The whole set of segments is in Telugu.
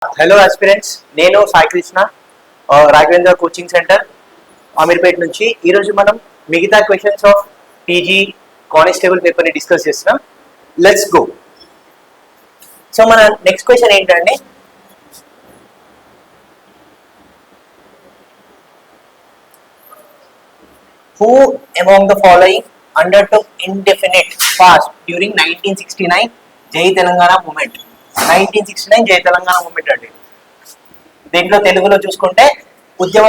హలో ఆస్పిరెంట్స్, నేను సాయి కృష్ణ, రాఘవేంద్ర కోచింగ్ సెంటర్ అమీర్పేట్ నుంచి. ఈరోజు మనం మిగతా క్వశ్చన్స్ ఆఫ్ పీజీ కానిస్టేబుల్ పేపర్ని డిస్కస్ చేస్తున్నాం. Let's go. సో మన నెక్స్ట్ క్వశ్చన్ ఏంటంటే, who among the following undertook indefinite fast during 1969 జై తెలంగాణ మూమెంట్? 1969 జై తెలంగాణ మూమెంట్ అండి. దీంట్లో తెలుగులో చూసుకుంటే ఉద్యమ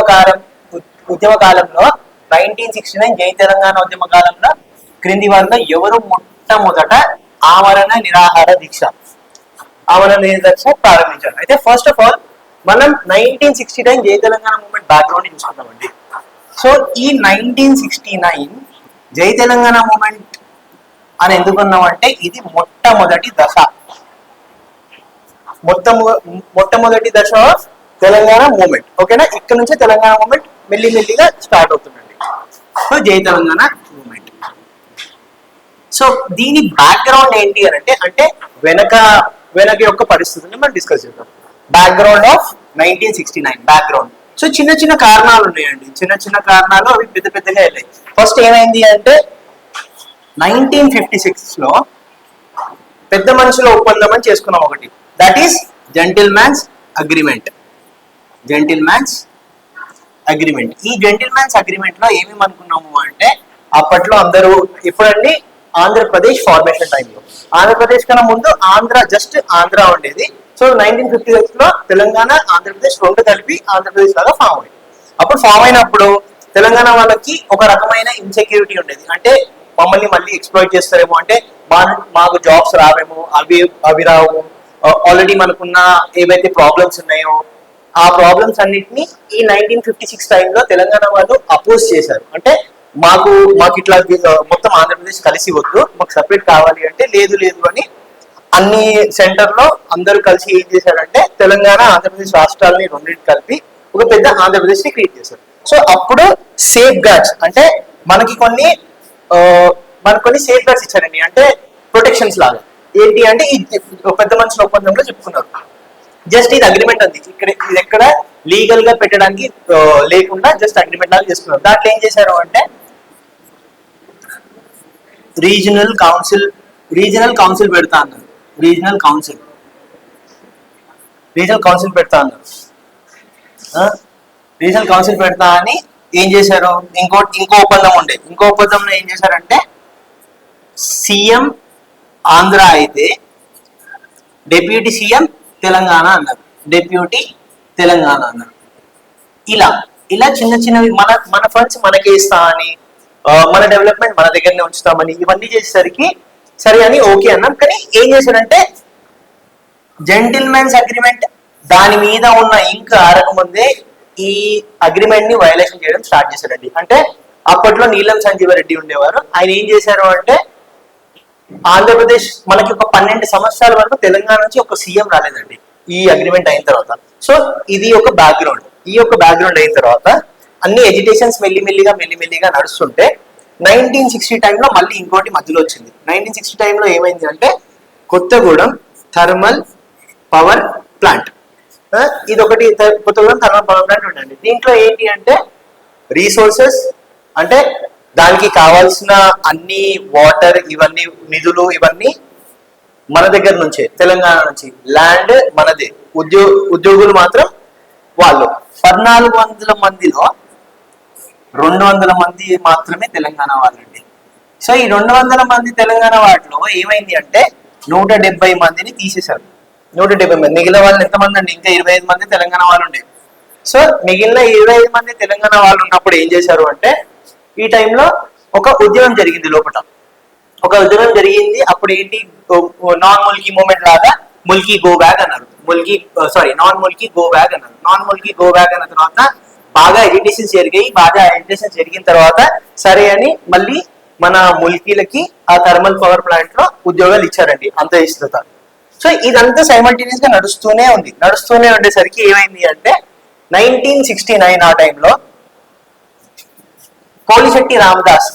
కాలంలో 1969 జై తెలంగాణ ఉద్యమ కాలంలో క్రింది వారిలో ఎవరు మొట్టమొదట ఆమరణ నిరాహార దీక్ష ప్రారంభించారు? అయితే ఫస్ట్ ఆఫ్ ఆల్ మనం 1969 జై తెలంగాణ మూమెంట్ బ్యాక్గ్రౌండ్ చూసుకుందామండి. సో ఈ 1969 జై తెలంగాణ మూమెంట్ అని ఎందుకున్నామంటే ఇది మొట్టమొదటి దశ ఆఫ్ తెలంగాణ మూమెంట్. ఓకేనా? ఇక్కడ నుంచే తెలంగాణ మూమెంట్ మెల్లిమెల్లిగా స్టార్ట్ అవుతుందండి. సో జై తెలంగాణ మూమెంట్. సో దీని బ్యాక్గ్రౌండ్ ఏంటి అని అంటే వెనక యొక్క పరిస్థితుల్ని మనం డిస్కస్ చేద్దాం. Background of 1969 background. సో చిన్న చిన్న కారణాలు ఉన్నాయండి. చిన్న కారణాలు అవి పెద్దగా వెళ్ళాయి. ఫస్ట్ ఏమైంది అంటే 1956 లో పెద్ద మనుషుల ఒప్పందం అని చేసుకున్నాం ఒకటి. That is gentleman's agreement. ఈ జెంటిల్మ్యాన్స్ అగ్రిమెంట్ లో ఏమేమి అనుకున్నాము అంటే, అప్పట్లో అందరూ ఎప్పుడండి ఆంధ్రప్రదేశ్ ఫార్మేషన్ టైంలో, ఆంధ్రప్రదేశ్ కన్నా ముందు ఆంధ్ర ఉండేది. సో 1956 లో తెలంగాణ ఆంధ్రప్రదేశ్ రెండు కలిపి ఆంధ్రప్రదేశ్ లాగా ఫామ్ అయింది. అప్పుడు ఫామ్ అయినప్పుడు తెలంగాణ వాళ్ళకి ఒక రకమైన ఇన్సెక్యూరిటీ ఉండేది. అంటే మమ్మల్ని మళ్ళీ ఎక్స్ప్లాయిట్ చేస్తారేమో, అంటే మాకు జాబ్స్ రావేమో, అవి రావు, ఆల్రెడీ మనకున్న ఏవైతే ప్రాబ్లమ్స్ ఉన్నాయో ఆ ప్రాబ్లమ్స్ అన్నిటిని ఈ 1956 టైంలో తెలంగాణ వాళ్ళు అపోజ్ చేశారు. అంటే మాకు ఇట్లా మొత్తం ఆంధ్రప్రదేశ్ కలిసి వద్దు, మాకు సపరేట్ కావాలి అంటే లేదు అని అన్ని సెంటర్ లో అందరూ కలిసి ఏం చేశారంటే తెలంగాణ ఆంధ్రప్రదేశ్ రాష్ట్రాలని రెండింటి కలిపి ఒక పెద్ద ఆంధ్రప్రదేశ్ ని క్రియేట్ చేశారు. సో అప్పుడు సేఫ్ గార్డ్స్ అంటే మనకి కొన్ని సేఫ్ గార్డ్స్ ఇచ్చారండి. అంటే ప్రొటెక్షన్స్ లాగా. ఏంటి అంటే ఈ పెద్ద మనుషుల ఒప్పందంలో చెప్పుకున్నారు. జస్ట్ ఇది అగ్రిమెంట్ ఉంది, ఇది ఎక్కడ లీగల్ గా పెట్టడానికి లేకుండా జస్ట్ అగ్రిమెంట్ లాగా చేసుకున్నారు. దాంట్లో ఏం చేశారు అంటే రీజనల్ కౌన్సిల్ పెడతా అన్నారు. రీజనల్ కౌన్సిల్ పెడతా అన్నారు. రీజనల్ కౌన్సిల్ పెడతా అని ఏం చేశారు? ఇంకో ఒప్పందం ఉండే. ఇంకో ఒప్పందంలో ఏం చేశారంటే సీఎం ఆంధ్ర అయితే డెప్యూటీ సీఎం తెలంగాణ అన్నారు. ఇలా చిన్నవి మన ఫండ్స్ మనకే ఇస్తా అని, మన డెవలప్మెంట్ మన దగ్గరనే ఉంచుతామని ఇవన్నీ చేసేసరికి సరే అని ఓకే అన్నాం. కానీ ఏం చేశారంటే జెంటిల్మెన్స్ అగ్రిమెంట్ దాని మీద ఉన్న ఇంక్ ఆరకముందే ఈ అగ్రిమెంట్ ని వైలేషన్ చేయడం స్టార్ట్ చేశారండి. అంటే అప్పట్లో నీలం సంజీవరెడ్డి ఉండేవారు. ఆయన ఏం చేశారు అంటే ఆంధ్రప్రదేశ్ మనకి ఒక 12 సంవత్సరాల వరకు తెలంగాణ నుంచి ఒక సీఎం రాలేదండి ఈ అగ్రిమెంట్ అయిన తర్వాత. సో ఇది ఒక బ్యాక్గ్రౌండ్. ఈ యొక్క బ్యాక్గ్రౌండ్ అయిన తర్వాత అన్ని ఎడ్యుకేషన్స్ మెల్లిమెల్లిగా నడుస్తుంటే 1960 టైంలో మళ్ళీ ఇంకోటి మధ్యలో వచ్చింది. 1960 టైంలో ఏమైంది అంటే కొత్తగూడెం థర్మల్ పవర్ ప్లాంట్. ఇది ఒకటి కొత్తగూడెం థర్మల్ పవర్ ప్లాంట్ ఉండండి. దీంట్లో ఏంటి అంటే రీసోర్సెస్ అంటే దానికి కావాల్సిన అన్ని వాటర్ ఇవన్నీ నిధులు ఇవన్నీ మన దగ్గర నుంచే, తెలంగాణ నుంచి. ల్యాండ్ మనదే, ఉద్యోగులు మాత్రం వాళ్ళు. 1400 మందిలో 200 మంది మాత్రమే తెలంగాణ వాళ్ళండి. సో ఈ 200 మంది తెలంగాణ వాటిలో ఏమైంది అంటే 170 మందిని తీసేశారు. 170 మంది. మిగిలిన వాళ్ళు ఎంతమంది అండి? ఇంకా 25 మంది తెలంగాణ వాళ్ళు ఉండే. సో మిగిలిన 25 మంది తెలంగాణ వాళ్ళు ఉన్నప్పుడు ఏం చేశారు అంటే ఈ టైంలో ఒక ఉద్యమం జరిగింది లోపల. అప్పుడు ఏంటి, నాన్ ముల్కీ మూమెంట్ లాగా ముల్కీ గో బ్యాక్ అన్నారు. నాన్ ముల్కీ గో బ్యాక్ అన్న తర్వాత బాగా ఎడ్యుకేషన్ జరిగిన తర్వాత సరే అని మళ్ళీ మన ముల్కీలకి ఆ థర్మల్ పవర్ ప్లాంట్ లో ఉద్యోగాలు ఇచ్చారండి అంత ఇష్టత. సో ఇదంతా సైమల్టేనియస్ గా నడుస్తూనే ఉండేసరికి ఏమైంది అంటే 1969 ఆ టైంలో పోలిశెట్టి రామదాస్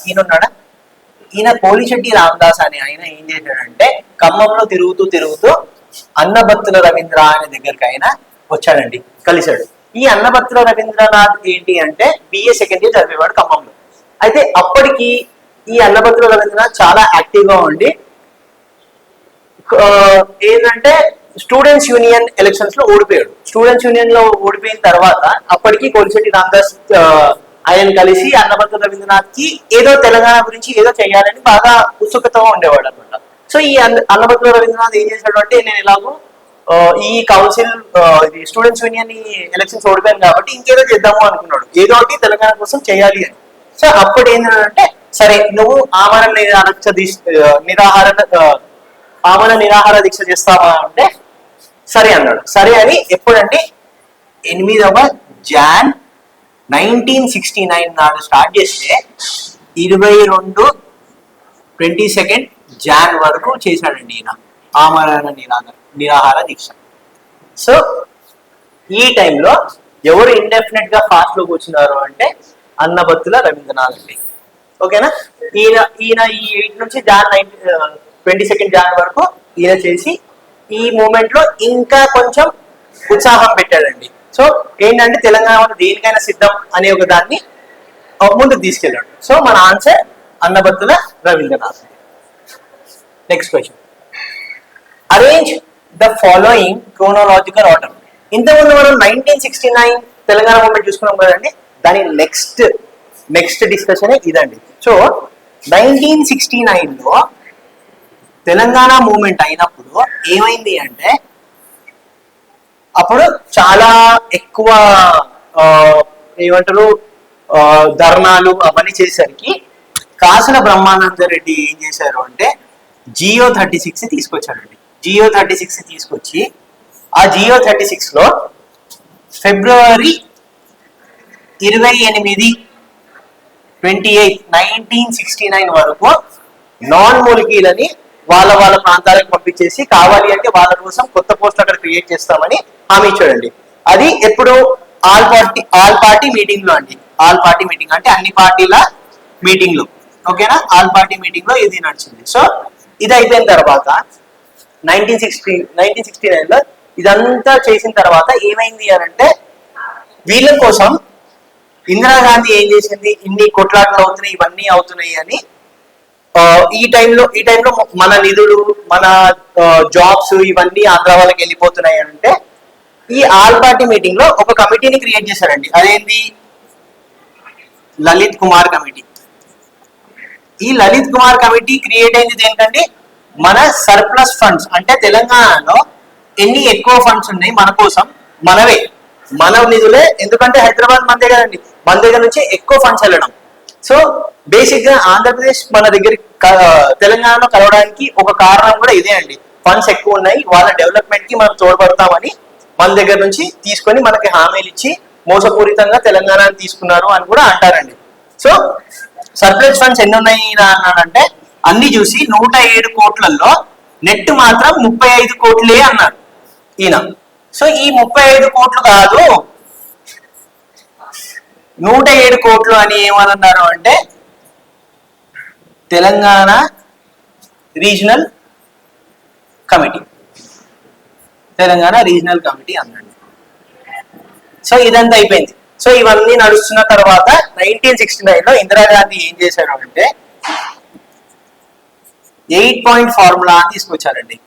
పోలిశెట్టి రామదాస్ అని ఆయన ఏం చేశాడంటే ఖమ్మంలో తిరుగుతూ అన్నబత్తుల రవీంద్ర అనే దగ్గరికి ఆయన వచ్చాడండి, కలిశాడు. ఈ అన్నపత్ర రవీంద్రనాథ్ ఏంటి అంటే బిఏ సెకండ్ ఇయర్ చదివేవాడు ఖమ్మంలో. అయితే అప్పటికి ఈ అన్నపత్ర రవీంద్రనాథ్ చాలా యాక్టివ్ గా ఉండి ఏంటంటే స్టూడెంట్స్ యూనియన్ ఎలక్షన్స్ లో ఓడిపోయాడు. స్టూడెంట్స్ యూనియన్ లో ఓడిపోయిన తర్వాత అప్పటికి కోలిశెట్టి రామదాస్ ఆయన కలిసి అన్నపత్ర రవీంద్రనాథ్ కి ఏదో తెలంగాణ గురించి ఏదో చేయాలని బాగా ఉత్సుకతగా ఉండేవాడు అనమాట. సో ఈ అన్నపత్ర రవీంద్రనాథ్ ఏం చేశాడు అంటే, నేను ఎలాగో ఈ కౌన్సిల్ స్టూడెంట్స్ యూనియన్ ఎలక్షన్స్ ఓడిపోయాను కాబట్టి ఇంకేదో చేద్దాము అనుకున్నాడు, ఏదో ఒకటి తెలంగాణ కోసం చేయాలి అని. సో అప్పుడు ఏంటంటే, సరే నువ్వు ఆమరణ నిరాహార దీక్ష చేస్తావా అంటే సరే అన్నాడు. సరే అని ఎప్పుడంటే 8వ జాన్ 1969 నాడు స్టార్ట్ చేస్తే 22 జాన్ వరకు చేశాడండి ఈయన ఆమరణ నిరాహార దీక్ష. సో ఈ టైంలో ఎవరు ఇండెఫినెట్ గా ఫాస్ట్ లో కూర్చున్నారు అంటే అన్నబత్తుల రవీంద్రనాథ్ అండి. ఓకేనా? ఈయన ఈయన ఈ 8 నుంచి 22 జాన్ వరకు ఈయన చేసి ఈ మూమెంట్ లో ఇంకా కొంచెం ఉత్సాహం పెట్టాడండి. సో ఏంటంటే తెలంగాణ దేనికైనా సిద్ధం అనే ఒక దాన్ని ముందుకు తీసుకెళ్ళాడు. సో మన answer Annabattula Ravindranath. Next question, arrange the following chronological order. ఇంతకుముందు మనం 1969 తెలంగాణ మూమెంట్ చూసుకున్నాం కదండి, దాని నెక్స్ట్ డిస్కషన్ ఇదండి. సో 1969 లో తెలంగాణ మూమెంట్ అయినప్పుడు ఏమైంది అంటే, అప్పుడు చాలా ఎక్కువ ఏమంటారు ధర్నాలు అవన్నీ చేసేసరికి కాసుల బ్రహ్మానంద రెడ్డి ఏం చేశారు అంటే జియో 36 తీసుకొచ్చారండి. జియో 36 తీసుకొచ్చి ఆ జియో 36 లో ఫిబ్రవరి 28, 1969 వరకు నాన్ మూలికీలని వాళ్ళ ప్రాంతాలకు పంపించేసి కావాలి అంటే వాళ్ళ కోసం కొత్త పోస్ట్ అక్కడ క్రియేట్ చేస్తామని హామీ ఇచ్చాడండి. అది ఎప్పుడు ఆల్ పార్టీ మీటింగ్ లో అండి. ఆల్ పార్టీ మీటింగ్ అంటే అన్ని పార్టీల మీటింగ్ లో, ఓకేనా? ఆల్ పార్టీ మీటింగ్ లో ఇది నడిచింది. సో ఇది అయిపోయిన తర్వాత 1969 లో ఇదంతా చేసిన తర్వాత ఏమైంది అని అంటే, వీళ్ళ కోసం ఇందిరాగాంధీ ఏం చేసింది, ఇన్ని కొట్లాటలు అవుతున్నాయి ఇవన్నీ అవుతున్నాయి అని ఈ టైంలో మన నిధులు మన జాబ్స్ ఇవన్నీ ఆంధ్ర వాళ్ళకి వెళ్ళిపోతున్నాయి అంటే ఈ ఆల్ పార్టీ మీటింగ్ లో ఒక కమిటీని క్రియేట్ చేశారండి. అదేంటి? లలిత్ కుమార్ కమిటీ. ఈ లలిత్ కుమార్ కమిటీ క్రియేట్ అయింది ఏంటంటే, మన సర్ప్లస్ ఫండ్స్ అంటే తెలంగాణలో ఎన్ని ఎక్కువ ఫండ్స్ ఉన్నాయి మన కోసం, మన నిధులే. ఎందుకంటే హైదరాబాద్ మనదే కదండి, మన దగ్గర నుంచి ఎక్కువ ఫండ్స్ వెళ్ళడం. సో బేసిక్ గా ఆంధ్రప్రదేశ్ మన దగ్గర తెలంగాణలో కలవడానికి ఒక కారణం కూడా ఇదే అండి. ఫండ్స్ ఎక్కువ ఉన్నాయి, వాళ్ళ డెవలప్మెంట్ కి మనం తోడ్పడతామని మన దగ్గర నుంచి తీసుకొని మనకి హామీలు ఇచ్చి మోసపూరితంగా తెలంగాణని తీసుకున్నారు అని కూడా అంటారండి. సో సర్ప్లస్ ఫండ్స్ ఎన్ని ఉన్నాయి అన్నాడంటే అన్ని చూసి 107 కోట్లలో నెట్ మాత్రం 35 కోట్లే అన్నాడు ఈయన. సో ఈ 35 కోట్లు కాదు 107 కోట్లు అని ఏమన్నారు అంటే తెలంగాణ రీజనల్ కమిటీ అన్నాడు. సో ఇదంతా అయిపోయింది. సో ఇవన్నీ నడుస్తున్న తర్వాత 1969 లో ఇందిరాగాంధీ ఏం చేశారు అంటే 8 పాయింట్ ఫార్ములా అని తీసుకొచ్చారండి.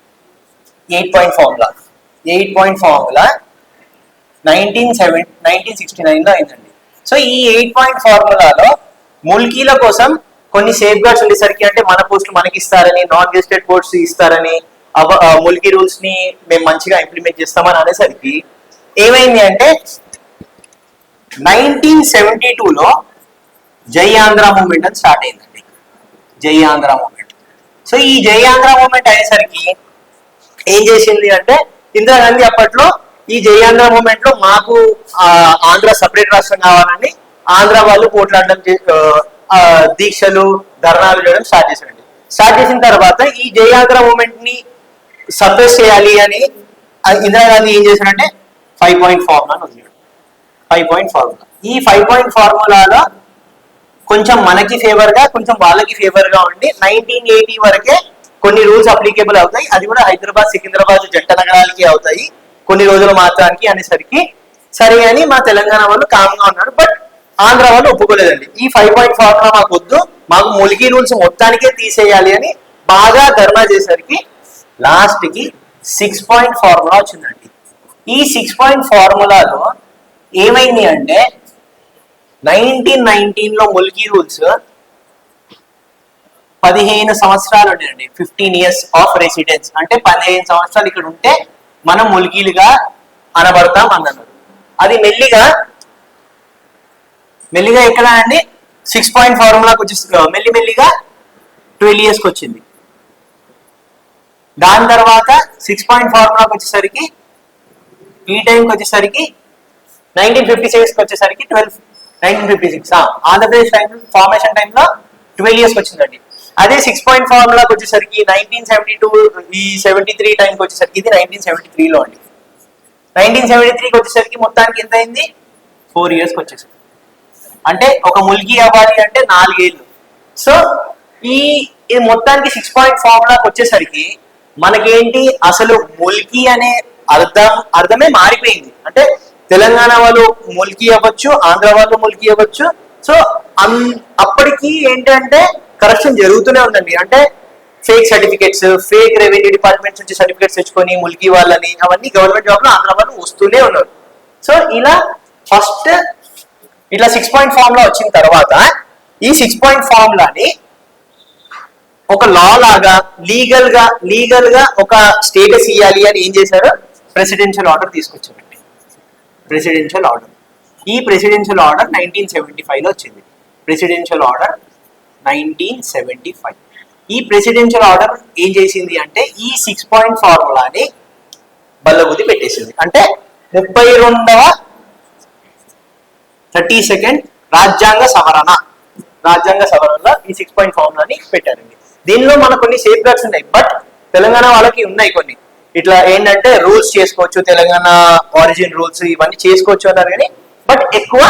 8 పాయింట్ ఫార్ములా 1969 లో అయిందండి. సో ఈ 8 పాయింట్ ఫార్ములాలో ముల్కీల కోసం కొన్ని సేఫ్ గార్డ్స్ ఉండేసరికి, అంటే మన పోస్టులు మనకి ఇస్తారని, నాన్ గెస్టెడ్ పోస్ట్స్ ఇస్తారని, ముల్కీ రూల్స్ ని మేము మంచిగా ఇంప్లిమెంట్ చేస్తామని అనేసరికి ఏమైంది అంటే 1972 లో జై ఆంధ్ర మూవ్మెంట్ అని స్టార్ట్ అయిందండి. జై ఆంధ్ర మూవ్మెంట్. సో ఈ జై ఆంధ్ర మూవ్మెంట్ అయ్యేసరికి ఏం చేసింది అంటే ఇందిరాగాంధీ అప్పట్లో ఈ జై ఆంధ్ర మూవ్మెంట్ లో మాకు ఆంధ్ర సపరేట్ రాష్ట్రం కావాలని ఆంధ్ర వాళ్ళు పోట్లాడడం, దీక్షలు ధర్నాలు చేయడం స్టార్ట్ చేశారండి. స్టార్ట్ చేసిన తర్వాత ఈ జై ఆంధ్ర మూవ్మెంట్ ని సప్రెస్ చేయాలి అని ఇందిరాగాంధీ ఏం చేశారంటే 5 పాయింట్ ఫార్ములా ఉంది. 5 పాయింట్ ఫార్ములా. ఈ 5 పాయింట్ ఫార్ములాలో కొంచెం మనకి ఫేవర్ గా కొంచెం వాళ్ళకి ఫేవర్ గా ఉండి 1980 వరకే కొన్ని రూల్స్ అప్లికేబుల్ అవుతాయి. అది కూడా హైదరాబాద్ సికింద్రాబాద్ జంట నగరాలకి అవుతాయి. కొన్ని రోజులు మాత్రానికి అనేసరికి సరే అని మా తెలంగాణ వాళ్ళు కామ్గా ఉన్నారు. బట్ ఆంధ్ర వాళ్ళు ఒప్పుకోలేదండి. ఈ 5 పాయింట్ ఫార్ములా మాకు వద్దు, మాకు ములికి రూల్స్ మొత్తానికే తీసేయాలి అని బాగా ధర్నా చేసరికి లాస్ట్ కి 6 పాయింట్ ఫార్ములా వచ్చిందండి. ఈ 6 పాయింట్ ఫార్ములాలో ఏమైంది అంటే 1919లో ములికి రూల్స్ 15 సంవత్సరాలు ఉండేయండి. 15 years ఆఫ్ రెసిడెన్స్ అంటే 15 సంవత్సరాలు ఇక్కడ ఉంటే మనం ములికీలుగా అనబడతాం అన్నారు. అది మెల్లిగా ఎక్కడ అండి 6 పాయింట్ ఫార్ములాకి వచ్చేసి మెల్లిగా 12 yearsకి వచ్చింది. దాని తర్వాత 6 పాయింట్ ఫార్ములాకి వచ్చేసరికి ఈ టైంకి వచ్చేసరికి 1956కి వచ్చేసరికి 1956 ఆంధ్రప్రదేశ్ టైం ఫార్మేషన్ టైంలో 12 yearsకి వచ్చిందండి. అదే 6 పాయింట్ ఫార్ములాకి వచ్చేసరికి 1972 ఈ 73 టైంకి వచ్చేసరికి ఇది 1973లో అండి. 1973కి వచ్చేసరికి మొత్తానికి ఎంత అయింది 4 yearsకి వచ్చేసరికి అంటే ఒక ములికి అవ్వాలి అంటే 4 ఏళ్ళు. సో ఈ మొత్తానికి 6 పాయింట్ ఫార్ములాకి వచ్చేసరికి మనకేంటి అసలు ములికి అనే అర్థమే మారిపోయింది. అంటే తెలంగాణ వాళ్ళు ములికి అవ్వచ్చు, ఆంధ్ర వాళ్ళు ములికి అవ్వచ్చు. సో అప్పటికి ఏంటంటే కరప్షన్ జరుగుతూనే ఉందండి. అంటే fake certificates, fake revenue departments నుంచి సర్టిఫికేట్స్ తెచ్చుకొని ములికి వాళ్ళని అవన్నీ గవర్నమెంట్ జాబ్ లో ఆంధ్ర వాళ్ళు వస్తూనే ఉన్నారు. సో ఇలా ఫస్ట్ ఇట్లా 6 పాయింట్ ఫార్ములా వచ్చిన తర్వాత ఈ 6 పాయింట్ ఫార్ములాని ఒక లా లాగా లీగల్ గా ఒక స్టేటస్ ఇవ్వాలి అని ఏం చేశారు, ప్రెసిడెన్షియల్ ఆర్డర్ తీసుకొచ్చారండి. ప్రెసిడెన్షియల్ ఆర్డర్, ఈ ప్రెసిడెన్షియల్ ఆర్డర్ 1975లో వచ్చింది. Presidential order 1975. ఈ ప్రెసిడెన్షియల్ ఆర్డర్ ఏం చేసింది అంటే ఈ 6 పాయింట్ ఫార్ములాని బల్లగుద్ది పెట్టేసింది. అంటే 32వ రాజ్యాంగ సవరణలో ఈ 6 పాయింట్ ఫార్ములాని పెట్టారండి. దీనిలో మనకు కొన్ని సేఫ్ గార్డ్స్ ఉన్నాయి, బట్ తెలంగాణ వాళ్ళకి ఉన్నాయి కొన్ని. ఇట్లా ఏంటంటే రూల్స్ చేసుకోవచ్చు, తెలంగాణ ఆరిజిన్ రూల్స్ ఇవన్నీ చేసుకోవచ్చు అన్నారు కానీ బట్ ఎక్కువ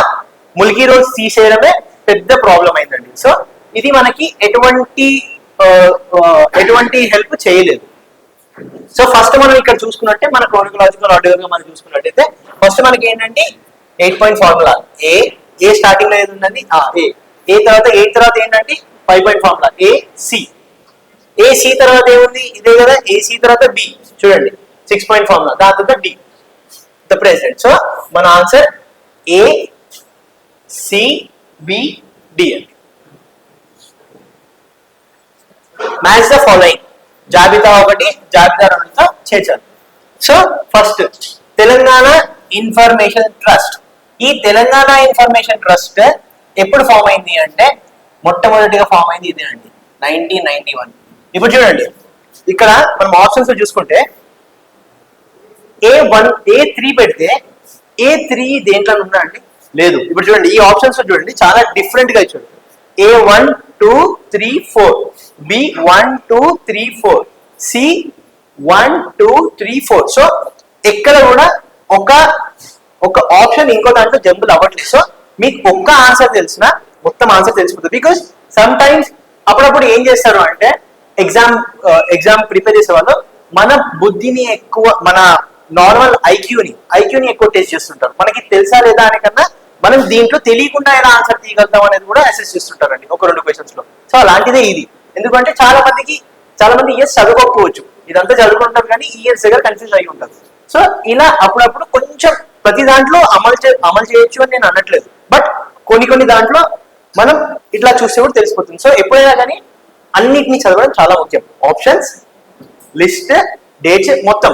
ములికి రూల్స్ తీసేయడమే పెద్ద ప్రాబ్లం అయిందండి. సో ఇది మనకి ఎటువంటి హెల్ప్ చేయలేదు. సో ఫస్ట్ మనం ఇక్కడ చూసుకున్నట్టే మన క్రోనలాజికల్ ఆర్డర్ గా మనం చూసుకున్నట్టయితే ఫస్ట్ మనకి ఏంటంటే 8 పాయింట్ ఫార్ములా ఏ స్టార్టింగ్ లో ఏది ఉందండి ఏ తర్వాత ఏంటంటే 5 పాయింట్ ఫార్ములా సి తర్వాత ఏముంది ఇదే కదా, ఏసీ తర్వాత బి చూడండి 6 పాయింట్ ఫార్ములా, దాని తర్వాత డి ద ప్రెసిడెంట్. సో మన answer A C B D అండి. మ్యాచ్ ద ఫాలోయింగ్, జాబితా 1 జాబితా 2తో చేర్చాలి. So first Telangana information trust. ఈ తెలంగాణ ఇన్ఫర్మేషన్ ట్రస్ట్ ఎప్పుడు ఫామ్ అయింది అంటే మొట్టమొదటిగా ఫామ్ అయింది ఇదే అండి 1991. ఇప్పుడు చూడండి ఇక్కడ మనం ఆప్షన్స్ చూసుకుంటే A3 పెడితే A3 దేంట్లో ఉందా అండి, లేదు. ఇప్పుడు చూడండి ఈ ఆప్షన్స్ చూడండి చాలా డిఫరెంట్ గా ఇచ్చాడు. A1 2 3 4, B1 2 3 4, C1 2 3 4. సో ఎక్కడ కూడా ఒక ఆప్షన్ ఇంకో దాంట్లో జంపుల్ అవ్వట్లేదు. సో మీకు ఒక్క ఆన్సర్ తెలిసిన మొత్తం ఆన్సర్ తెలిసిపోతుంది. బికాస్ సమ్ టైమ్స్ అప్పుడప్పుడు ఏం చేస్తారు అంటే ఎగ్జామ్ ప్రిపేర్ చేసే వాళ్ళు మన బుద్ధిని ఎక్కువ, మన నార్మల్ ఐక్యూని ఎక్కువ టెస్ట్ చేస్తుంటారు. మనకి తెలుసా లేదా అనే కన్నా మనం దీంట్లో తెలియకుండా ఎలా ఆన్సర్ తీయగలుగుతాం అనేది కూడా అసెస్ చేస్తుంటారండి ఒక 2 క్వశ్చన్స్ లో. సో అలాంటిదే ఇది. ఎందుకంటే చాలా మంది ఇయర్స్ చదువుకోకపోవచ్చు, ఇదంతా చదువుకుంటారు కానీ ఇయర్స్ దగ్గర కన్ఫ్యూజ్ అయి ఉంటారు. సో ఇలా అప్పుడప్పుడు కొంచెం ప్రతి దాంట్లో అమలు చేయొచ్చు అని నేను అనట్లేదు, బట్ కొన్ని దాంట్లో మనం ఇట్లా చూస్తే కూడా తెలిసిపోతుంది. సో ఎప్పుడైనా కానీ అన్నిటినీ చదవడం చాలా ముఖ్యం. ఆప్షన్స్, లిస్ట్, డేట్స్ మొత్తం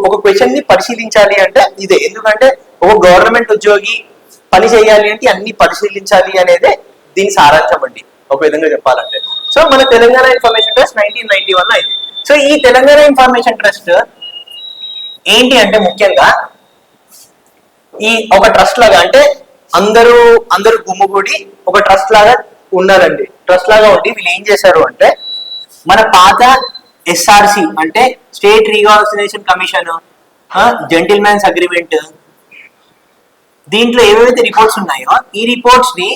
ఒక క్వశ్చన్ ని పరిశీలించాలి అంటే ఇదే. ఎందుకంటే ఒక గవర్నమెంట్ ఉద్యోగి పని చేయాలి అంటే అన్ని పరిశీలించాలి అనేదే దీని సారాంశం అండి ఒక విధంగా చెప్పాలంటే. సో మన తెలంగాణ ఇన్ఫర్మేషన్ ట్రస్ట్ 1991 లో అయింది. సో ఈ తెలంగాణ ఇన్ఫర్మేషన్ ట్రస్ట్ ఏంటి అంటే ముఖ్యంగా ఈ ఒక ట్రస్ట్ లాగా, అంటే అందరూ గుమ్ముగూడి ఒక ట్రస్ట్ లాగా ఉన్నారండి. ట్రస్ట్ లాగా ఉండి వీళ్ళు ఏం చేశారు అంటే మన పాత ఎస్ఆర్సి అంటే state reorganisation commission, gentlemen's agreement, దీంట్లో ఏవైతే రిపోర్ట్స్ ఉన్నాయో ఈ రిపోర్ట్స్ ని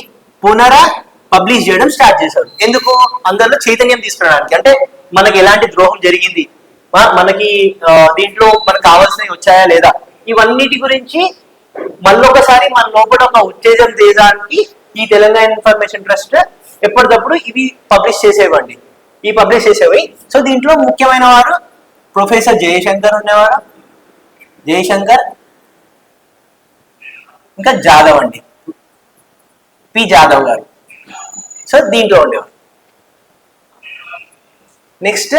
పబ్లిష్ చేయడం స్టార్ట్ చేశారు. ఎందుకు? అందరిలో చైతన్యం తీసుకురావడానికి. అంటే మనకి ఎలాంటి ద్రోహం జరిగింది, మనకి దీంట్లో మనకు కావాల్సినవి వచ్చాయా లేదా, ఇవన్నిటి గురించి మళ్ళొకసారి మన లోపల ఒక ఉత్తేజం చేయడానికి ఈ తెలంగాణ ఇన్ఫర్మేషన్ ట్రస్ట్ ఎప్పటికప్పుడు ఇవి పబ్లిష్ చేసేవండి. ఈ పబ్లిష్ చేసేవి. సో దీంట్లో ముఖ్యమైన వారు ప్రొఫెసర్ జయశంకర్ ఉండేవారు, జయశంకర్, ఇంకా జాదవ్ అండి, పి జాదవ్ గారు. సో దీంట్లో ఉండేవారు. Next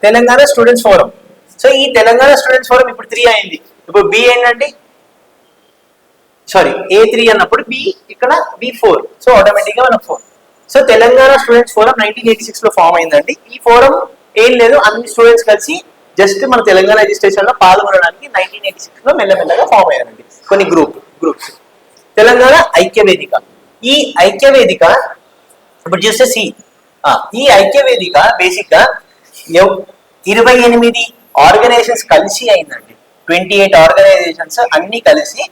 Telangana students forum. So ఈ తెలంగాణ స్టూడెంట్స్ ఫోరం ఇప్పుడు 3 అయింది. ఇప్పుడు బి ఏంటండి, సారీ A3 అన్నప్పుడు బి ఇక్కడ B4. సో ఆటోమేటిక్గా మనకు 4. సో తెలంగాణ స్టూడెంట్స్ ఫోరం 1986 లో ఫామ్ అయిందండి. ఈ ఫోరం ఏం లేదు, అన్ని స్టూడెంట్స్ కలిసి జస్ట్ మన తెలంగాణ రిజిస్ట్రేషన్ లో పాల్గొనడానికి 1986 లో మెల్లమెల్లగా ఫామ్ అయ్యారండి కొన్ని గ్రూప్స్. తెలంగాణ ఐక్య వేదిక. ఈ ఐక్య వేదిక ఇప్పుడు చూస్తే ఈ ఐక్య వేదిక బేసిక్ గా 28 ఆర్గనైజేషన్స్ కలిసి అయిందండి. 28 ఆర్గనైజేషన్స్ అన్ని కలిసి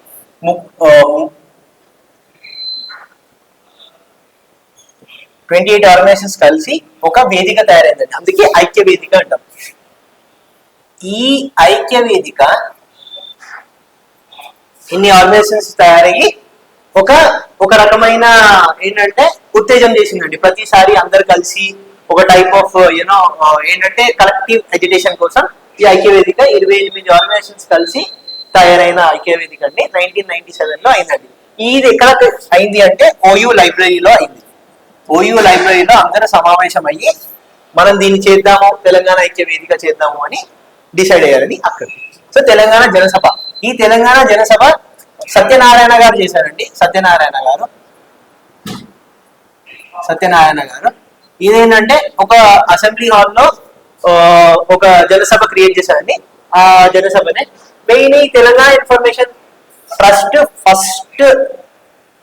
28 ఆర్గనైజేషన్స్ కలిసి ఒక వేదిక తయారైందండి. అందుకే ఐక్య వేదిక అంటాం. ఈ ఐక్య వేదిక ఇన్ని ఆర్గనైజేషన్స్ తయారయ్యి ఒక రకమైన ఏంటంటే ఉత్తేజం చేసిందండి. ప్రతిసారి అందరు కలిసి ఒక టైప్ ఆఫ్ ఏంటంటే కలెక్టివ్ ఎడ్యుకేషన్ కోసం ఈ ఐక్య వేదిక 28 ఆర్గనైజేషన్స్ కలిసి తయారైన ఐక్య వేదిక అండి 1997 లో అయిందండి. ఇది ఎక్కడ అయింది అంటే ఓయూ లైబ్రరీలో అయింది. ఓయూ లైబ్రరీలో అందరూ సమావేశం అయ్యి మనం దీన్ని చేద్దాము, తెలంగాణ ఐక్య వేదిక చేద్దాము అని డిసైడ్ అయ్యారని అక్కడ. సో తెలంగాణ జనసభ. ఈ తెలంగాణ జనసభ సత్యనారాయణ గారు చేశారండి. సత్యనారాయణ గారు ఇదేంటంటే ఒక అసెంబ్లీ హాల్లో ఒక జనసభ క్రియేట్ చేశారండి. ఆ జనసభనే మెయిన్ ఈ తెలంగాణ ఇన్ఫర్మేషన్ ట్రస్ట్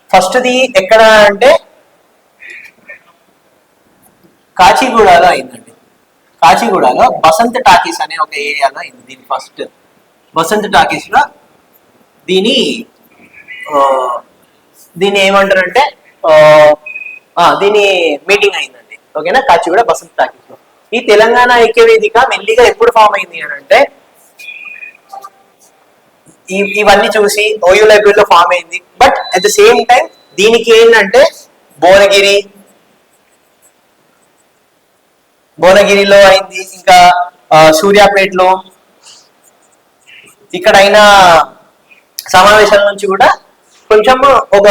ఫస్ట్ది ఎక్కడ అంటే కాచిగూడలో అయిందండి. కాచిగూడలో బసంత్ టాకీస్ అనే ఒక ఏరియాలో అయింది. దీని ఫస్ట్ బసంత్ టాకీస్ లో దీన్ని ఏమంటారంటే దీని మీటింగ్ అయిందండి. ఓకేనా, కాచిగూడ బసంత్ టాకీస్ లో. ఈ తెలంగాణ ఐక్య వేదిక మెల్లిగా ఎప్పుడు ఫామ్ అయింది అని అంటే ఇవన్నీ చూసి ఓయూ లైబ్రరీలో ఫామ్ అయింది. But at the same time దీనికి ఏంటంటే భువనగిరిలో అయింది, ఇంకా సూర్యాపేటలో ఇక్కడ అయిన సమావేశాల నుంచి కూడా కొంచెం ఒక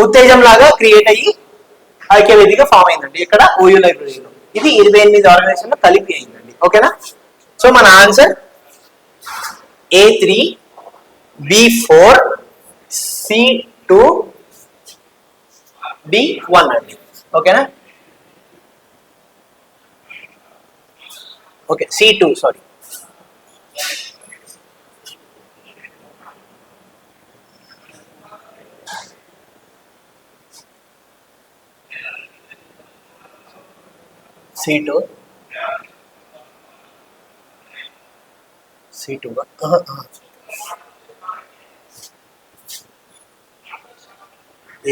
ఉత్తేజం లాగా క్రియేట్ అయ్యి ఐక్య వేదిక ఫామ్ అయిందండి. ఇక్కడ ఓయూ లైబ్రరీలో. ఇది 28 ఆర్గనైజేషన్లో కలిపి అయిందండి. ఓకేనా. సో మన answer A3, B4, C2, D1 అండి. ఓకేనా. Okay, C2 sorry. C2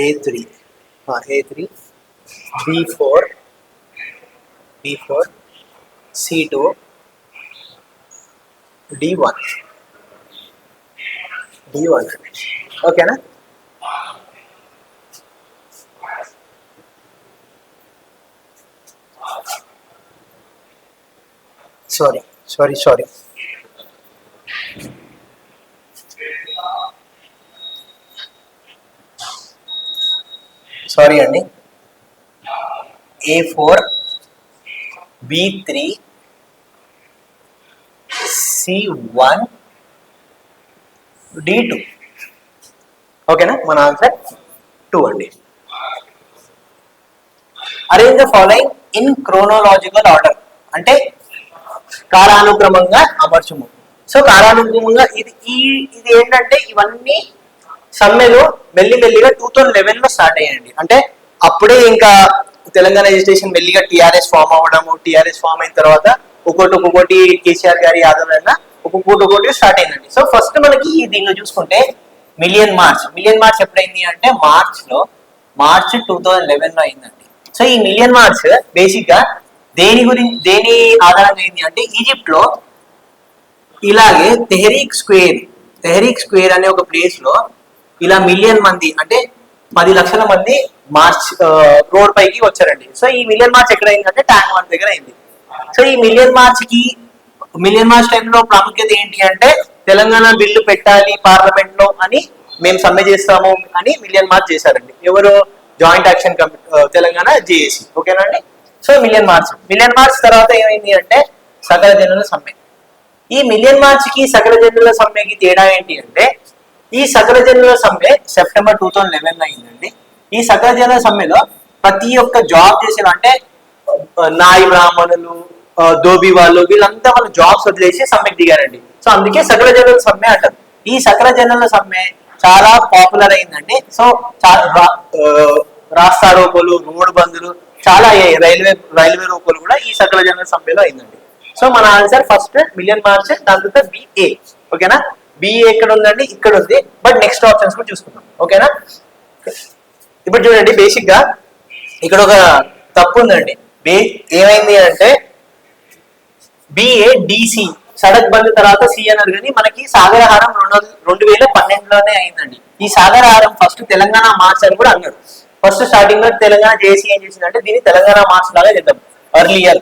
A3 B4 C2 D1 ఓకేనా. సారీ అండి. A4 B3 C1 D2 ఓకేనా. మన ఆన్సర్ 2 అండి. Arrange the following in chronological order అంటే కాలానుక్రమంగా అమర్చుము. సో కాలానుక్రమంగా ఇది ఏంటంటే ఇవన్నీ సమ్మెలు మెల్లిగా 2011 లో స్టార్ట్ అయ్యాయండి. అంటే అప్పుడే ఇంకా తెలంగాణ రిజిస్ట్రేషన్ మెల్లిగా టీఆర్ఎస్ ఫామ్ అవ్వడము, టీఆర్ఎస్ ఫామ్ అయిన తర్వాత ఒక్కొక్కటి కేసీఆర్ గారి ఆధ్వర్యంలో ఒక్కొక్కటి స్టార్ట్ అయిందండి. సో ఫస్ట్ మనకి దీనిలో చూసుకుంటే మిలియన్ మార్చ్ ఎప్పుడైంది అంటే మార్చ్ 2011 లో అయిందండి. సో ఈ మిలియన్ మార్చ్ బేసిక్ గా దేని ఆధారంగా అయింది అంటే ఈజిప్ట్ ఇలాగే తెహరీక్ స్క్వేర్ అనే ఒక ప్లేస్ లో ఇలా మిలియన్ మంది అంటే 10 లక్షల మంది మార్చ్ రోడ్ పైకి వచ్చారండి. సో ఈ మిలియన్ మార్చ్ ఎక్కడ అయిందంటే ట్యాంక్ బండ్ దగ్గర అయింది. సో ఈ మిలియన్ మార్చ్ టైంలో ప్రాముఖ్యత ఏంటి అంటే తెలంగాణ బిల్లు పెట్టాలి పార్లమెంట్ లో అని మేము సమ్మె చేస్తాము అని మిలియన్ మార్చ్ చేశారండి. ఎవరు? Joint action Telangana JAC. ఓకేనండి. సో మిలియన్ మార్చ్ తర్వాత ఏమైంది అంటే సకల జనుల సమ్మె. ఈ మిలియన్ మార్చ్ కి సకల జనుల సమ్మెకి తేడా ఏంటి అంటే ఈ సకల జనుల సమ్మె సెప్టెంబర్ 2011 అయిందండి. ఈ సకల జనుల సమ్మెలో ప్రతి ఒక్క జాబ్ చేసిన అంటే నాయి బ్రాహ్మణులు, దోబి వాళ్ళు, వీళ్ళంతా వాళ్ళ జాబ్స్ వదిలేసి సమ్మెకి దిగారండి. సో అందుకే సకల జనుల సమ్మె అంటారు. ఈ సకల జనుల సమ్మె చాలా పాపులర్ అయిందండి. సో రాస్తా రోకోలు, రోడ్డు బందులు చాలా అయ్యాయి. రైల్వే రోకోలు కూడా ఈ సకల జనుల సమ్మెలో అయిందండి. సో మన ఆన్సర్ ఫస్ట్ మిలియన్ మార్చ్, దాని తర్వాత బిఏ. ఓకేనా? బిఏ ఎక్కడ ఉందండి? ఇక్కడ ఉంది. బట్ నెక్స్ట్ ఆప్షన్స్ కూడా చూసుకుందాం. ఓకేనా? ఇప్పుడు చూడండి, బేసిక్ గా ఇక్కడ ఒక తప్పు ఉందండి. ఏమైంది అంటే బిఏ డిసి సడక్ బంద్ తర్వాత సి అన్నారు, కానీ మనకి సాగరహారం 2012లోనే అయిందండి. ఈ సాగరహారం ఫస్ట్ తెలంగాణ మార్చ్ అని కూడా అన్నారు. ఫస్ట్ స్టార్టింగ్ లో తెలంగాణ జేసీ ఏం చేసిందంటే దీన్ని తెలంగాణ మార్చ్ లాగా చేద్దాం. Earlier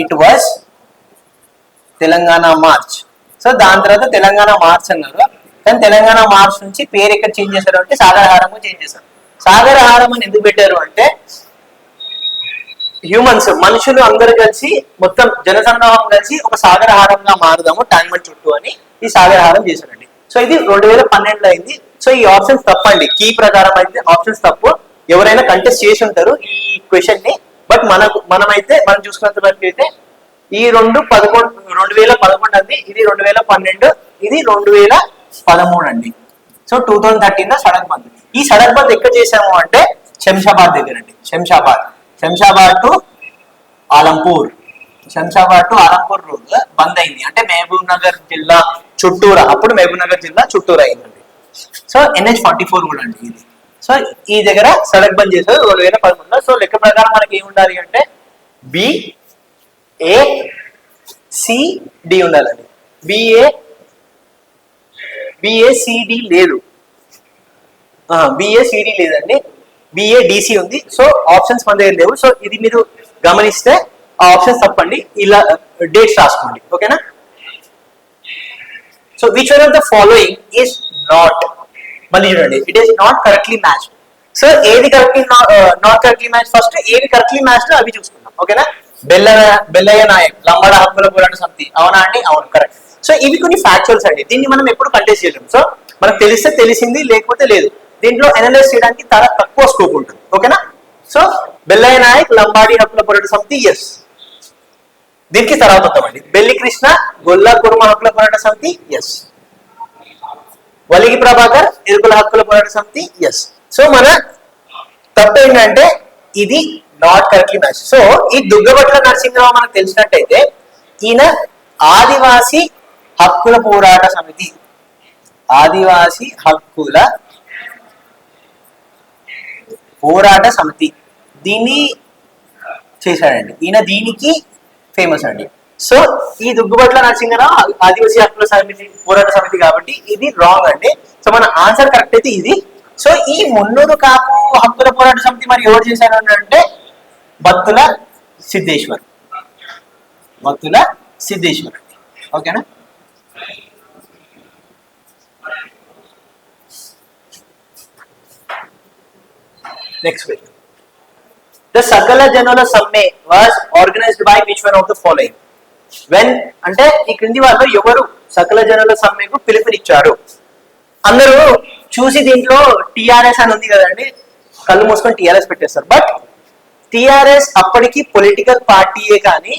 it was Telangana March. So దాని తర్వాత తెలంగాణ మార్చ్ అన్నారు. కానీ తెలంగాణ మార్చ్ నుంచి పేరు ఎక్కడ చేంజ్ చేశారు అంటే సాగరహారం చేంజ్ చేశారు. సాగరహారం అని ఎందుకు పెట్టారు అంటే మనుషులు అందరు కలిసి మొత్తం జనసంద్రహం కలిసి ఒక సాగరహారంగా మారుదాము ట్యాంక్ బండ్ చుట్టూ అని ఈ సాగరహారం చేశారండి. సో ఇది 2012లో అయింది. సో ఈ ఆప్షన్స్ తప్పండి. కీ ప్రకారం అయితే ఆప్షన్స్ తప్పు. ఎవరైనా కంటెస్ట్ చేసి ఉంటారు ఈ క్వశ్చన్ ని. బట్ మనం చూసుకున్నంత వరకు అయితే ఈ 2011 అండి, ఇది 2012, ఇది 2013 అండి. సో 2013 లో సడక్ బంద్. ఈ సడక్ బంద్ ఎక్కడ చేసాము అంటే శంషాబాద్ దగ్గర అండి. శంషాబాద్ టు ఆలంపూర్ రోడ్ బంద్ అయింది. అంటే మహబూబ్ నగర్ జిల్లా చుట్టూరా, అప్పుడు మహబూబ్ నగర్ జిల్లా చుట్టూరా అయిందండి. సో NH-44 కూడా అండి ఇది. సో ఈ దగ్గర సడక్ బంద్ చేశారు 2013లో. సో లెక్క ప్రకారం మనకి ఏమి ఉండాలి అంటే BACD ఉండాలండి. BACD లేదు, BACD లేదండి, BADC ఉంది. సో ఆప్షన్స్ మన దగ్గర లేవు. సో ఇది మీరు గమనిస్తే ఆ ఆప్షన్స్ తప్పండి. ఇలా డేట్స్ రాసుకోండి. ఓకేనా? So which one of the following is not, మళ్ళీ చూడండి, it is not correctly matched. So ఏది correctly not correctly match, first ఏది కరెక్ట్లీ మ్యాచ్ అవి చూసుకుందాం. ఓకేనా? బెల్లయ్య నాయక్ లంబాడ హక్కుల పోరాట సమితి, అవునా అండి? అవును, కరెక్ట్. సో ఇవి కొన్ని ఫ్యాక్చువల్స్ అండి. దీన్ని మనం ఎప్పుడు కంటెస్ట్ చేయలేము. సో మనకు తెలిస్తే తెలిసింది, లేకపోతే లేదు. దీంట్లో అనలైజ్ చేయడానికి చాలా తక్కువ స్కోప్ ఉంటుంది. ఓకేనా? సో బెల్లయ్య నాయక్ లంబాడి హక్కుల పోరాట సమితి, ఎస్. దీనికి తర్వాత వద్దామండి. బెల్లి కృష్ణ గొల్లా కుర్మ హక్కుల పోరాట సమితి, ఎస్. వలిగి ప్రభాకర్ ఎరుకుల హక్కుల పోరాట సమితి, ఎస్. సో మన తప్పు ఏంటంటే ఇది నాట్ కరెక్ట్లీ మ్యాచ్. సో ఈ దుగ్గబట్ల నరసింహరావు మనకు తెలిసినట్టయితే ఈయన ఆదివాసి హక్కుల పోరాట సమితి, దీన్ని చేశాడండి. ఈయన దీనికి ఫేమస్ అండి. సో ఈ దుగ్గుబట్ల నరసింహరావు ఆదివాసీ హక్కుల పోరాట సమితి కాబట్టి ఇది రాంగ్ అండి. సో మన ఆన్సర్ కరెక్ట్ అయితే ఇది. సో ఈ మున్నూరు కాపు హక్కుల పోరాట సమితి మరి ఎవరు చేశారు అంటే బత్తుల సిద్ధేశ్వర్ అండి. ఓకేనా? Next question. The Sakala Janula Samme was organized by which one of the following? When అంటే ఈ క్రింది వాళ్ళు ఎవరు సకల జనుల సమ్మెకు పిలుపునిచ్చారు? అందరూ చూసి దీంట్లో టిఆర్ఎస్ అని ఉంది కదండి, కళ్ళు మూసుకొని టిఆర్ఎస్ పెట్టేస్తారు. బట్ టిఆర్ఎస్ అప్పటికి పొలిటికల్ పార్టీయే కానీ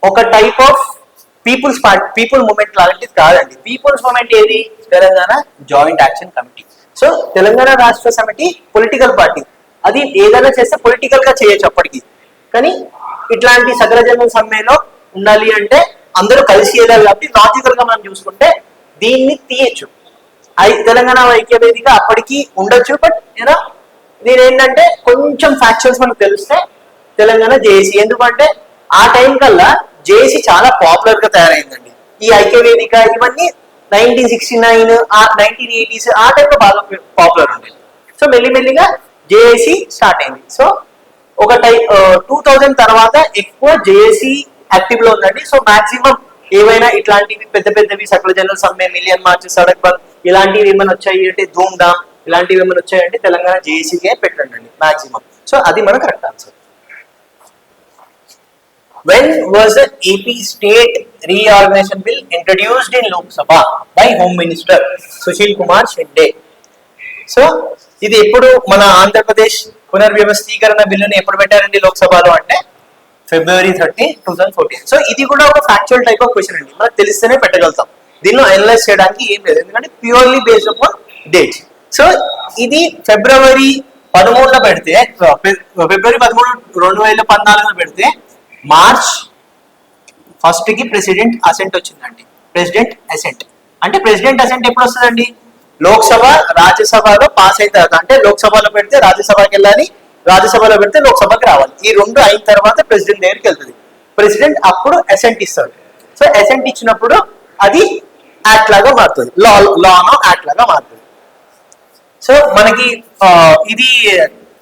ఒక టైప్ ఆఫ్ పీపుల్ మూమెంట్ లాంటిది కాదండి. పీపుల్స్ మూమెంట్ ఏది? Telangana joint action committee. So Telangana రాష్ట్ర సమితి పొలిటికల్ పార్టీ, అది ఏదైనా చేస్తే పొలిటికల్ గా చేయొచ్చు అప్పటికి. కానీ ఇట్లాంటి సకల జనుల సమ్మెలో ఉండాలి అంటే అందరూ కలిసి వెళ్ళాలి కాబట్టి లాజికల్ గా మనం చూసుకుంటే దీన్ని తీయచ్చు. తెలంగాణ ఐక్య వేదిక అప్పటికి ఉండొచ్చు. బట్ దీని ఏంటంటే కొంచెం ఫ్యాక్చువల్స్ మనకు తెలిస్తే తెలంగాణ జేఏసీ. ఎందుకంటే ఆ టైం కల్లా జేఏసీ చాలా పాపులర్ గా తయారైందండి. ఈ ఐక్యవేదిక ఇవన్నీ 1969 1980s ఆ టైంలో బాగా పాపులర్ ఉండేది. సో మెల్లిమెల్లిగా జేఏసీ స్టార్ట్ అయింది. సో ఒక 2000 తర్వాత ఎక్కువ జేఏసీ యాక్టివ్ లో ఉందండి. సో మాక్సిమం ఏవైనా ఇట్లాంటివి పెద్ద పెద్దవి సకల జనరల్ సమ్మె, మిలియన్ మార్చ్, సడక్ బంద్ ఇలాంటివి ఏమైనా వచ్చాయి అంటే, ధూమ్ ధామ్ ఇలాంటివి ఏమైనా వచ్చాయంటే తెలంగాణ జేఏసీకే పెట్టండి మాక్సిమం. సో అది మన correct answer. When was the AP State Reorganization Bill introduced in Lok Sabha by Home Minister Sushil Kumar Shinde? So ఇది ఎప్పుడు మన ఆంధ్రప్రదేశ్ పునర్వ్యవస్థీకరణ బిల్లుని ఎప్పుడు పెట్టారండి లోక్సభలో అంటే February 30, 2014. సో ఇది కూడా ఒక ఫ్యాక్చువల్ టైప్ ఆఫ్ క్వశ్చన్ అండి, మనకు తెలిస్తేనే పెట్టగలుగుతాం. దీనిలో అనలైజ్ చేయడానికి ఏం లేదు, ఎందుకంటే purely based upon dates. So ఇది ఫిబ్రవరి 13 పెడితే, ఫిబ్రవరి 13 2014 పెడితే మార్చ్ 1 కి ప్రెసిడెంట్ అసెంట్ వచ్చిందండి. ప్రెసిడెంట్ అసెంట్ అంటే ప్రెసిడెంట్ అసెంట్ ఎప్పుడు వస్తుందండి? లోక్సభ రాజ్యసభలో పాస్ అయిన తర్వాత. అంటే లోక్సభలో పెడితే రాజ్యసభకి వెళ్ళాలి, రాజ్యసభలో పెడితే లోక్సభకి రావాలి. ఈ రెండు అయిన తర్వాత ప్రెసిడెంట్ దగ్గరికి వెళ్తుంది. ప్రెసిడెంట్ అప్పుడు అసెంట్ ఇస్తాడు. సో అసెంట్ ఇచ్చినప్పుడు అది యాక్ట్ లాగా మారుతుంది, లానో యాక్ట్ లాగా మారుతుంది. సో మనకి ఇది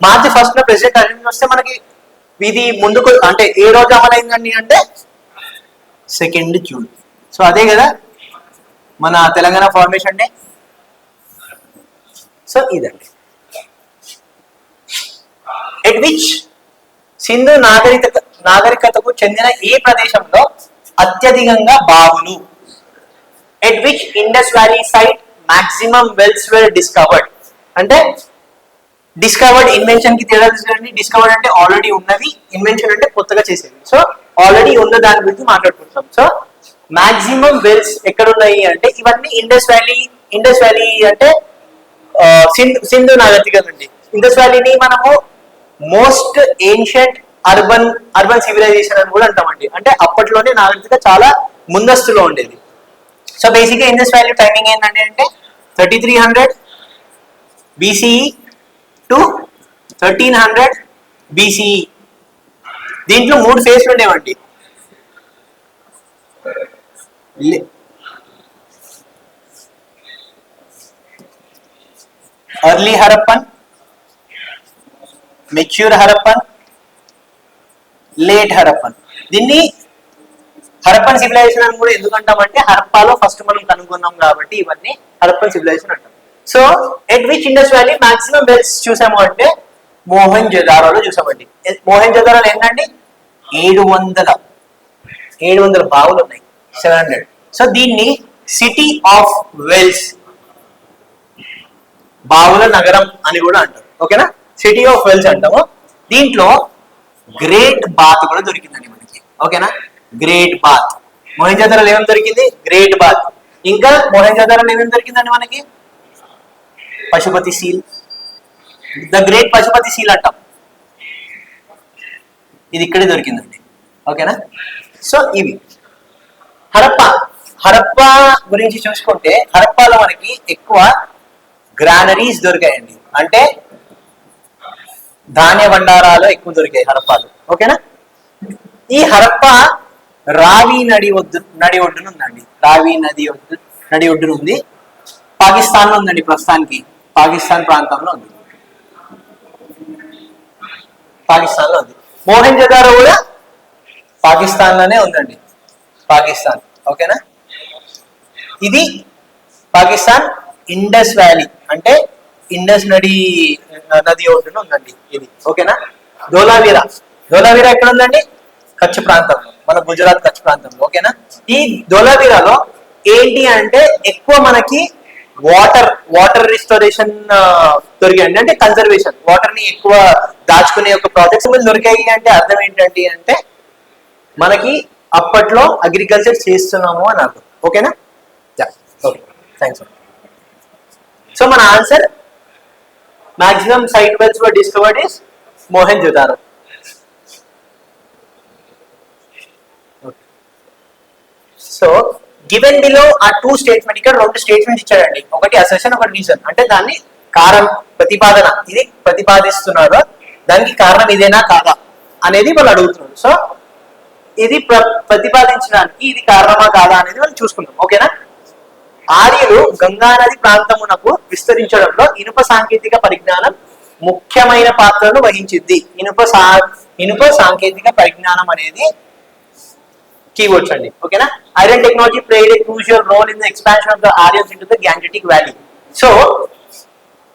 మార్చి 1 ప్రెసిడెంట్ అసెంట్ వస్తే మనకి ఇది ముందుకు అంటే ఏ రోజు అమలైందండి అంటే 2 జూన్. సో అదే కదా మన తెలంగాణ ఫార్మేషన్ డే. సో ఇదండి. ఎట్ విచ్ సింధు నాగరికతకు చెందిన ఏ ప్రదేశంలో అత్యధికంగా బావులు? At which Indus valley site maximum wells were discovered? అంటే డిస్కవర్డ్ ఇన్వెన్షన్ కి తేడా చూడండి. డిస్కవర్డ్ అంటే ఆల్రెడీ ఉన్నది, ఇన్వెన్షన్ అంటే కొత్తగా చేసేది. సో ఆల్రెడీ ఉన్న దాని గురించి మాట్లాడుకుంటాం. సో మాక్సిమం వెల్స్ ఎక్కడ ఉన్నాయి అంటే ఇవన్నీ ఇండస్ వ్యాలీ అంటే సింధు నాగరికత అండి. ఇండస్ వ్యాలీని మనము మోస్ట్ ఏన్షియంట్ అర్బన్ సివిలైజేషన్ అని కూడా అంటామండి. అంటే అప్పట్లోనే నాగరికత చాలా ముందస్తులో ఉండేది. సో బేసిక్గా ఇండస్ వ్యాలీ టైమింగ్ ఏంటంటే అంటే 3300 BCE టు 1300 BCE. దీంట్లో 3 ఫేజ్లు ఉండేవండి. Early Harappan, mature Harappan, late Harappan. దీన్ని హరప్పన్ సివిలైజేషన్ అని కూడా ఎందుకు అంటామంటే హరప్పాలో ఫస్ట్ మనం కనుగొన్నాం కాబట్టి ఇవన్నీ హరప్పన్ సివిలైజేషన్ అంటాం. So at which Indus valley maximum wells చూసాము అంటే మోహెంజోదారోలో చూసామండి. మోహెంజోదారోలో ఏంటండి 700 బావులు ఉన్నాయి, 700. సో దీన్ని సిటీ ఆఫ్ వెల్స్, బావుల నగరం అని కూడా అంటారు. ఓకేనా, సిటీ ఆఫ్ వెల్స్ అంటాము. దీంట్లో గ్రేట్ బాత్ కూడా దొరికిందండి మనకి. ఓకేనా, గ్రేట్ బాత్. మోహెంజోదారోలో ఏమేమి దొరికింది? Great bath. ఇంకా మోహెంజోదారోలో ఏమేమి దొరికిందండి మనకి? Pashupati seal, the great Pashupati seal అంటాం. ఇది ఇక్కడే దొరికిందండి. ఓకేనా. సో ఇవి హరప్పా గురించి చూసుకుంటే హరప్పాలో మనకి ఎక్కువ గ్రానరీస్ దొరికాయండి. అంటే ధాన్య భండారాలు ఎక్కువ దొరికాయి హరప్పాలో. ఓకేనా. ఈ హరప్పా రావి నడి ఒడ్డున ఉందండి. రావి నడి ఒడ్డున ఉంది. పాకిస్తాన్ లో ఉందండి ప్రస్తుతానికి. పాకిస్తాన్ ప్రాంతంలో ఉంది. పాకిస్తాన్ లో ఉంది. మోహెంజోదారో కూడా పాకిస్తాన్ లోనే ఉందండి. పాకిస్తాన్. ఓకేనా. ఇది పాకిస్తాన్ ఇండస్ వ్యాలీ అంటే ఇండస్ నది ఒడ్డున ఉందండి ఇది. ఓకేనా. ధోలావీరా ఎక్కడ ఉందండి? కచ్ ప్రాంతంలో, మన గుజరాత్ కచ్ ప్రాంతంలో. ఓకేనా. ఈ ధోలావీరాలో ఏంటి అంటే ఎక్కువ మనకి వాటర్ రిస్టోరేషన్ దొరికాయండి. అంటే కన్జర్వేషన్, వాటర్ ని ఎక్కువ దాచుకునే ఒక ప్రాజెక్ట్స్ దొరికాయి. అంటే అర్థం ఏంటంటే అంటే మనకి అప్పట్లో అగ్రికల్చర్ చేస్తున్నాము అని అర్థం. ఓకేనా. Okay, thanks. సో మన answer maximum site wells were discovered is Mohenjodaro. So given below ఆ 2 స్టేట్మెంట్, ఇక్కడ 2 స్టేట్మెంట్స్ ఇచ్చాడండి. ఒకటి అసెషన్, ఒకటి రీజన్. అంటే దాన్ని కారణం, ప్రతిపాదన, ఇది ప్రతిపాదిస్తున్నారు, దానికి కారణం ఇదేనా కాదా అనేది వాళ్ళు అడుగుతున్నారు. సో ఇది ప్రతిపాదించడానికి ఇది కారణమా కాదా అనేది మనం చూసుకుందాం. ఓకేనా? ఆర్యులు గంగా నది ప్రాంతమునకు విస్తరించడంలో ఇనుప సాంకేతిక పరిజ్ఞానం ముఖ్యమైన పాత్రను వహించింది. ఇనుప సాంకేతిక పరిజ్ఞానం అనేది కీవర్డ్స్ అండి. ఓకేనా? Iron technology played a crucial role in the expansion of the Aryans into the Gangetic valley. So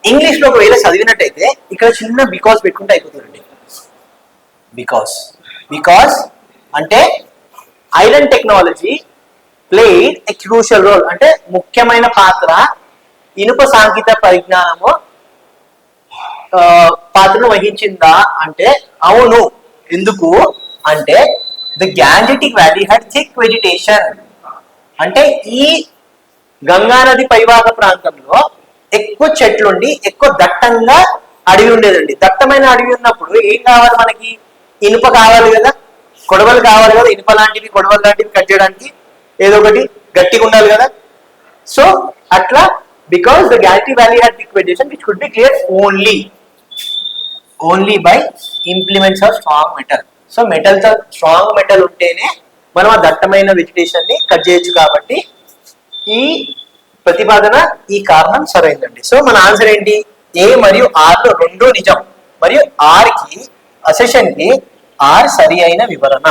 English లో ఒకవేళ చదివినట్టయితే ఇక్కడ చిన్న బికాస్ పెట్టుకుంటే అయిపోతుందండి. బికాస్ అంటే iron technology played a crucial role అంటే ముఖ్యమైన పాత్ర ఇనుప సాంకేతిక పరిజ్ఞానము పాత్రను వహించిందా అంటే అవును. ఎందుకు అంటే the Gangetic valley had thick vegetation అంటే ఈ గంగా నది పైభాగ ప్రాంతంలో ఎక్కువ చెట్లుండి ఎక్కువ దట్టంగా అడవి ఉండేదండి. దట్టమైన అడవి ఉన్నప్పుడు ఏం కావాలి మనకి? ఇనుప కావాలి కదా, కొడవలు కావాలి కదా, ఇనుప లాంటివి కొడవలు లాంటివి కట్ చేయడానికి ఏదో ఒకటి గట్టిగా ఉండాలి కదా. సో అట్లా because the Gangetic valley had thick vegetation which could be clear only by implements of strong metal. So metal తో స్ట్రాంగ్ మెటల్ ఉంటేనే మనం ఆ దట్టమైన వెజిటేషన్ ని కట్ చేయొచ్చు. కాబట్టి ఈ ప్రతిపాదన ఈ కారణం సరైందండి. సో మన ఆన్సర్ ఏంటి? ఏ మరియు ఆర్ లో రెండు నిజం మరియు ఆర్ కి అసెషన్ కి ఆర్ సరి అయిన వివరణ.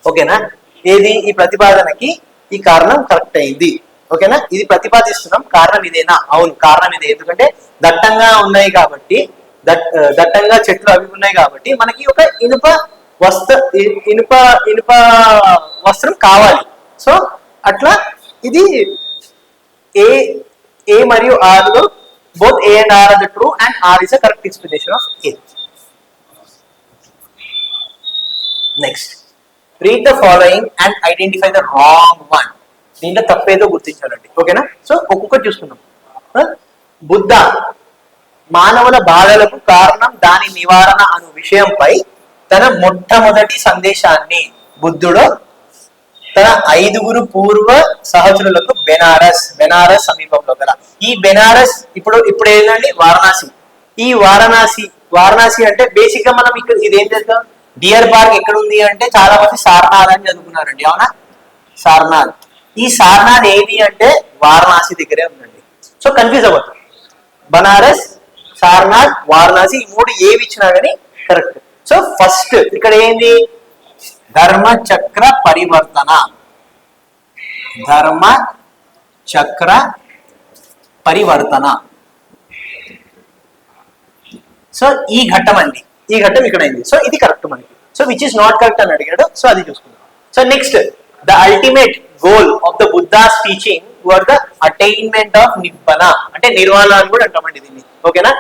ఓకేనా? ఏది ఈ ప్రతిపాదనకి ఈ కారణం కరెక్ట్ అయింది. ఓకేనా? ఇది ప్రతిపాదిస్తున్నాం కారణం ఇదేనా? అవును కారణం ఇదే. ఎందుకంటే దట్టంగా ఉన్నాయి కాబట్టి దట్టంగా చెట్లు అవి ఉన్నాయి కాబట్టి మనకి ఒక ఇనుప వస్త్రం కావాలి. సో అట్లా ఇది ఏ మరియు ఆర్ లో both A and R are the true and R is a correct explanation of A. Next, read the following and identify the wrong one. దీంట్లో తప్పేదో గుర్తించాలండి. ఓకేనా? సో ఒక్కొక్కటి చూసుకుందాం. బుద్ధ మానవుల బాధలకు కారణం దాని నివారణ అను విషయంపై తన మొట్టమొదటి సందేశాన్ని బుద్ధుడు తన 5 పూర్వ సహచరులకు బెనారస్ సమీపంలో గల ఈ బెనారస్ ఇప్పుడు ఏంటండి? వారణాసి. ఈ వారణాసి అంటే బేసిక్ గా మనం ఇక్కడ ఇదేం చేద్దాం? డియర్ పార్క్ ఎక్కడ ఉంది అంటే చాలా మంది సారనాథ్ అని చదువుకున్నారండి. అవునా? సారనాథ్. ఈ సారనాథ్ ఏమి అంటే వారణాసి దగ్గరే ఉందండి. సో కన్ఫ్యూజ్ అవ్వద్దు. బనారస్, సారనాథ్, వారణాసి ఈ 3 ఏవి ఇచ్చినా కానీ కరెక్ట్. సో ఫస్ట్ ఇక్కడ ఏంది? ధర్మ చక్ర పరివర్తన. సో ఈ ఘట్టం అండి. ఈ ఘట్టం ఇక్కడ అయింది. సో ఇది కరెక్ట్ మనకి. So which is not correct అని అడిగాడు. సో అది చూసుకుందాం. So next, the ultimate goal of the Buddha's teaching were the attainment of Nibbana అంటే నిర్వాణ అని కూడా అంటామండి దీన్ని. ఓకేనా?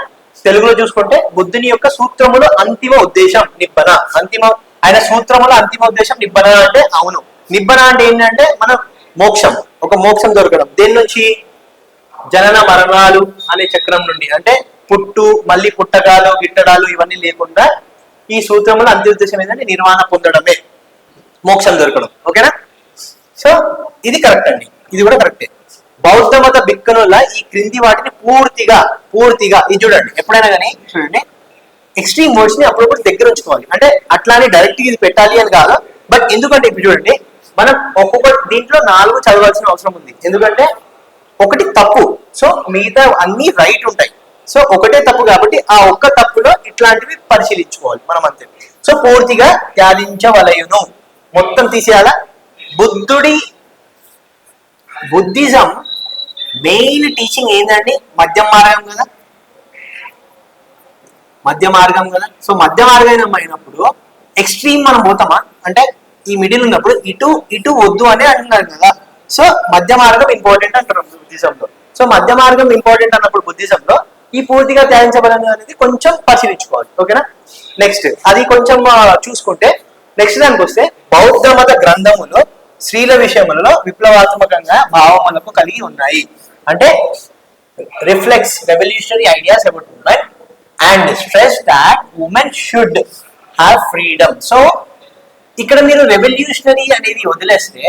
తెలుగులో చూసుకుంటే బుద్ధుని యొక్క సూత్రములు అంతిమ ఉద్దేశం నిబ్బన. ఆయన సూత్రముల అంతిమ ఉద్దేశం నిబ్బన అంటే అవును. నిబ్బన అంటే ఏంటంటే మన మోక్షం, ఒక మోక్షం దొరకడం. దేని నుంచి? జనన మరణాలు అనే చక్రం నుండి. అంటే పుట్టు మళ్ళీ పుట్టకాలు గిట్టడాలు ఇవన్నీ లేకుండా ఈ సూత్రముల అంతిమ ఉద్దేశం ఏంటంటే నిర్వాణ పొందడమే, మోక్షం దొరకడం. ఓకేనా? సో ఇది కరెక్ట్ అండి. ఇది కూడా కరెక్టే. బౌద్ధ మత బిక్కనుల ఈ క్రింది వాటిని పూర్తిగా ఇది చూడండి. ఎప్పుడైనా కానీ చూడండి, ఎక్స్ట్రీమ్ వర్డ్స్ ని అప్పుడప్పుడు దగ్గర ఉంచుకోవాలి. అంటే అట్లానే డైరెక్ట్ ఇది పెట్టాలి అని కాదు. బట్ ఎందుకంటే ఇప్పుడు చూడండి, మనం ఒక్కొక్క దీంట్లో 4 చదవాల్సిన అవసరం ఉంది. ఎందుకంటే ఒకటి తప్పు, సో మిగతా అన్ని రైట్ ఉంటాయి. సో ఒకటే తప్పు కాబట్టి ఆ ఒక్క తప్పులో ఇట్లాంటివి పరిశీలించుకోవాలి మనం అంతే. సో పూర్తిగా త్యాజించవలయును, మొత్తం తీసేయాలా. బుద్ధిజం మెయిన్ టీచింగ్ ఏంటండి? మధ్య మార్గం కదా. సో మధ్య మార్గం అయినప్పుడు ఎక్స్ట్రీమ్ మనం పోతామా అంటే ఈ మిడిల్ ఉన్నప్పుడు ఇటు వద్దు అని అంటున్నారు కదా. సో మధ్య మార్గం ఇంపార్టెంట్ అంటారు బుద్ధిజంలో. సో మధ్య మార్గం ఇంపార్టెంట్ అన్నప్పుడు బుద్ధిజంలో ఈ పూర్తిగా త్యాజించబడను అనేది కొంచెం పరిశీలించుకోవాలి. ఓకేనా? నెక్స్ట్ అది కొంచెం చూసుకుంటే నెక్స్ట్ దానికి వస్తే, బౌద్ధ మత గ్రంథములో స్త్రీల విషయములలో విప్లవాత్మకంగా భావములకు కలిగి ఉన్నాయి. అంటే reflects revolutionary ideas about women and stress that women should have freedom. So ఇక్కడ మీరు రెవల్యూషనరీ అనేది వదిలేస్తే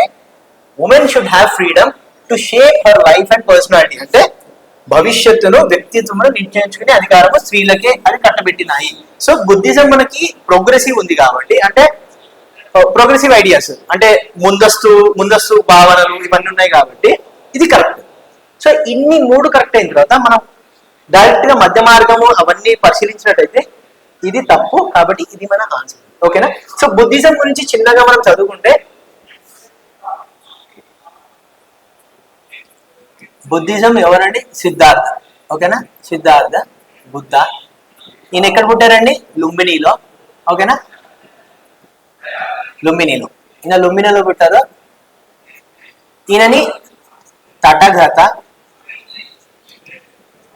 women should have freedom to shape her life and personality. అంటే భవిష్యత్తులో వ్యక్తిత్వంలో నిర్ణయించుకునే అధికారము స్త్రీలకే అని కట్టబెట్టినాయి. సో బుద్ధిజం మనకి ప్రోగ్రెసివ్ ఉంది కాబట్టి, అంటే ప్రోగ్రెసివ్ ఐడియాస్ అంటే ముందస్తు ముందస్తు భావనలు ఇవన్నీ ఉన్నాయి కాబట్టి ఇది కరెక్ట్. సో ఇన్ని మూడు కరెక్ట్ అయిన తర్వాత మనం డైరెక్ట్ గా మధ్య మార్గము అవన్నీ పరిశీలించినట్టయితే ఇది తప్పు, కాబట్టి ఇది మన ఆన్సర్. ఓకేనా? సో బుద్ధిజం గురించి చిన్నగా మనం చదువుకుంటే, బుద్ధిజం ఎవరండి? సిద్ధార్థ. ఓకేనా? సిద్ధార్థ బుద్ధ. ఈయన ఎక్కడ పుట్టారండి? లుంబినిలో. ఓకేనా? లుంబినిలో. ఈయన లుంబినిలో పుట్టారు. ఈయనని తటగత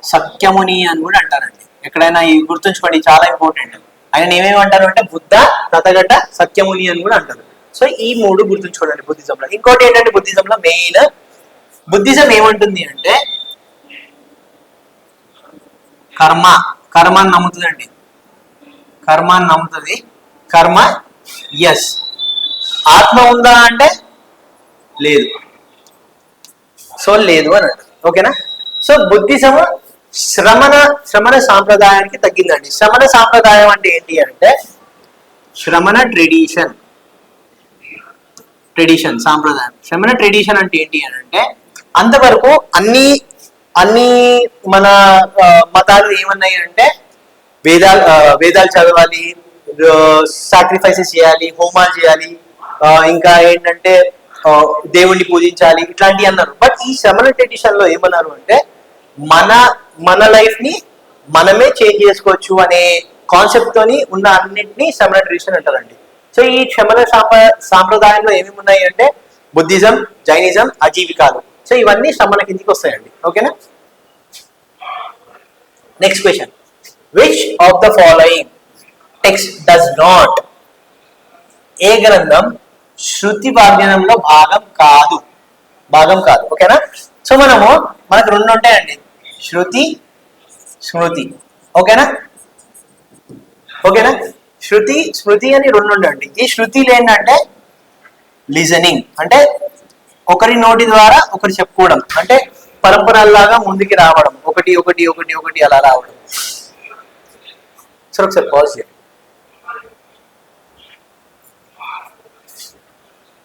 సత్యముని అని కూడా అంటారండి. ఎక్కడైనా ఈ గుర్తుంచుకోండి, చాలా ఇంపార్టెంట్. ఆయన ఏమేమి అంటారు అంటే బుద్ధ, తథగత, సత్యముని అని కూడా అంటారు. సో ఈ మూడు గుర్తుంచుకోండి బుద్ధిజంలో. ఇంకోటి ఏంటంటే బుద్ధిజంలో మెయిన్, బుద్ధిజం ఏమంటుంది అంటే కర్మ అని నమ్ముతుందండి. కర్మ అని నమ్ముతుంది. కర్మ ఎస్. ఆత్మ ఉందా అంటే లేదు. సో లేదు అని అంటారు. ఓకేనా? సో బుద్ధిజం శ్రమణ సాంప్రదాయానికి తగ్గిందండి. శ్రమణ సాంప్రదాయం అంటే ఏంటి అంటే శ్రమణ ట్రెడిషన్ సాంప్రదాయం. శ్రమణ ట్రెడిషన్ అంటే ఏంటి అని అంటే అంతవరకు అన్ని మన మతాలు ఏమన్నాయి అంటే వేదాలు చదవాలి, సాక్రిఫైసెస్ చేయాలి, హోమాలు చేయాలి, ఇంకా ఏంటంటే దేవుణ్ణి పూజించాలి, ఇట్లాంటివి అన్నారు. బట్ ఈ శ్రమణ ట్రెడిషన్ లో ఏమన్నారు అంటే మన లైఫ్ ని మనమే చేంజ్ చేసుకోవచ్చు అనే కాన్సెప్ట్ తోని ఉన్న అన్నింటినీ శ్రమణ ట్రెడిషన్ అంటారండి. సో ఈ శ్రమణ సాంప్రదాయంలో ఏమేమి ఉన్నాయి అంటే బుద్ధిజం, జైనిజం, అజీవికాలు. సో ఇవన్నీ శ్రమణ కిందికి వస్తాయండి. ఓకేనా? Next question, which of the following text does not, ఏ గ్రంథం శృతి వాగ్దానంలో భాగం కాదు. ఓకేనా? సో మనకు రెండు ఉంటాయండి, శృతి, స్మృతి. ఓకేనా? శృతి, స్మృతి అని రెండు ఉండండి. ఈ శృతిలు ఏంటంటే లిజనింగ్, అంటే ఒకరి నోటి ద్వారా ఒకరు చెప్పుకోవడం, అంటే పరంపరలాగా ముందుకి రావడం, ఒకటి ఒకటి ఒకటి ఒకటి అలా రావడం. సో ఒకసారి పాజ్ చేయండి.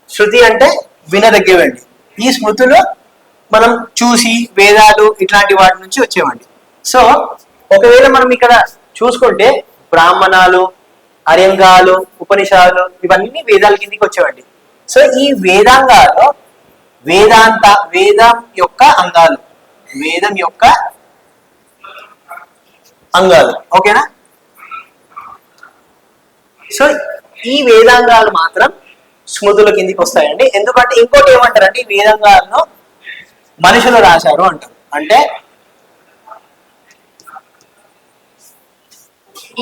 శృతి అంటే వినదగ్గేవండి. ఈ స్మృతులు మనం చూసి వేదాలు ఇట్లాంటి వాటి నుంచి వచ్చేవండి. సో ఒకవేళ మనం ఇక్కడ చూసుకుంటే బ్రాహ్మణాలు, అర్యంగాలు, ఉపనిషాలు ఇవన్నీ వేదాల కిందికి వచ్చేవండి. సో ఈ వేదాంగాలు వేదం యొక్క అంగాలు. ఓకేనా? సో ఈ వేదాంగాలు మాత్రం స్మృతుల కిందికి వస్తాయండి. ఎందుకంటే ఇంకోటి ఏమంటారంటే ఈ వేదాంగాలను మనుషులు రాశారు అంటారు. అంటే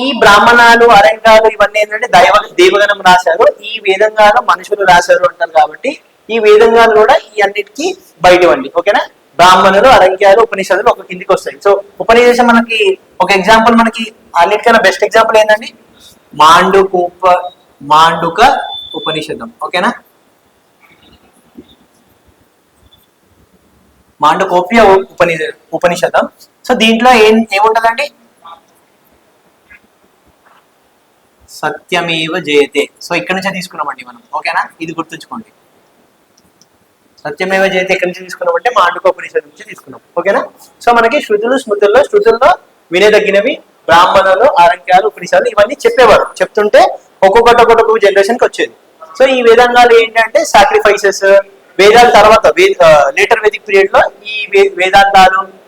ఈ బ్రాహ్మణాలు, అరంగాలు ఇవన్నీ ఏంటంటే దేవగణం రాశారు, ఈ వేదంగాలు మనుషులు రాశారు అంటారు. కాబట్టి ఈ వేదంగాలు కూడా ఈ అన్నిటికీ బయటవండి. ఓకేనా? బ్రాహ్మణులు, అరంగ్యాలు, ఉపనిషత్తులు ఒక కిందికి వస్తాయి. సో ఉపనిషత్తు మనకి ఒక ఎగ్జాంపుల్, మనకి అన్నిటికన్నా బెస్ట్ ఎగ్జాంపుల్ ఏంటండి మాండుక ఉపనిషదం. ఓకేనా? మాండుకోప్య ఉపనిషదం. సో దీంట్లో ఏముంటదండి? సత్యమేవ జయతే. సో ఇక్కడ నుంచే తీసుకున్నామండి మనం. ఓకేనా? ఇది గుర్తుంచుకోండి. సత్యమేవ జయతే ఎక్కడి నుంచి తీసుకున్నామంటే మాండుకోపనిషత్తు నుంచి తీసుకున్నాం. ఓకేనా? సో మనకి శృతుల్లో వినేదగినవి బ్రాహ్మణులు, ఆరంగ్యాలు, ఉపనిషత్తులు ఇవన్నీ చెప్పేవారు. చెప్తుంటే ఒక్కొక్క జనరేషన్ కి వచ్చేది. సో ఈ వేదాంగాలు ఏంటంటే సాక్రిఫైసెస్, వేదాల తర్వాత లేటర్ వేదిక్ పీరియడ్ లో ఈ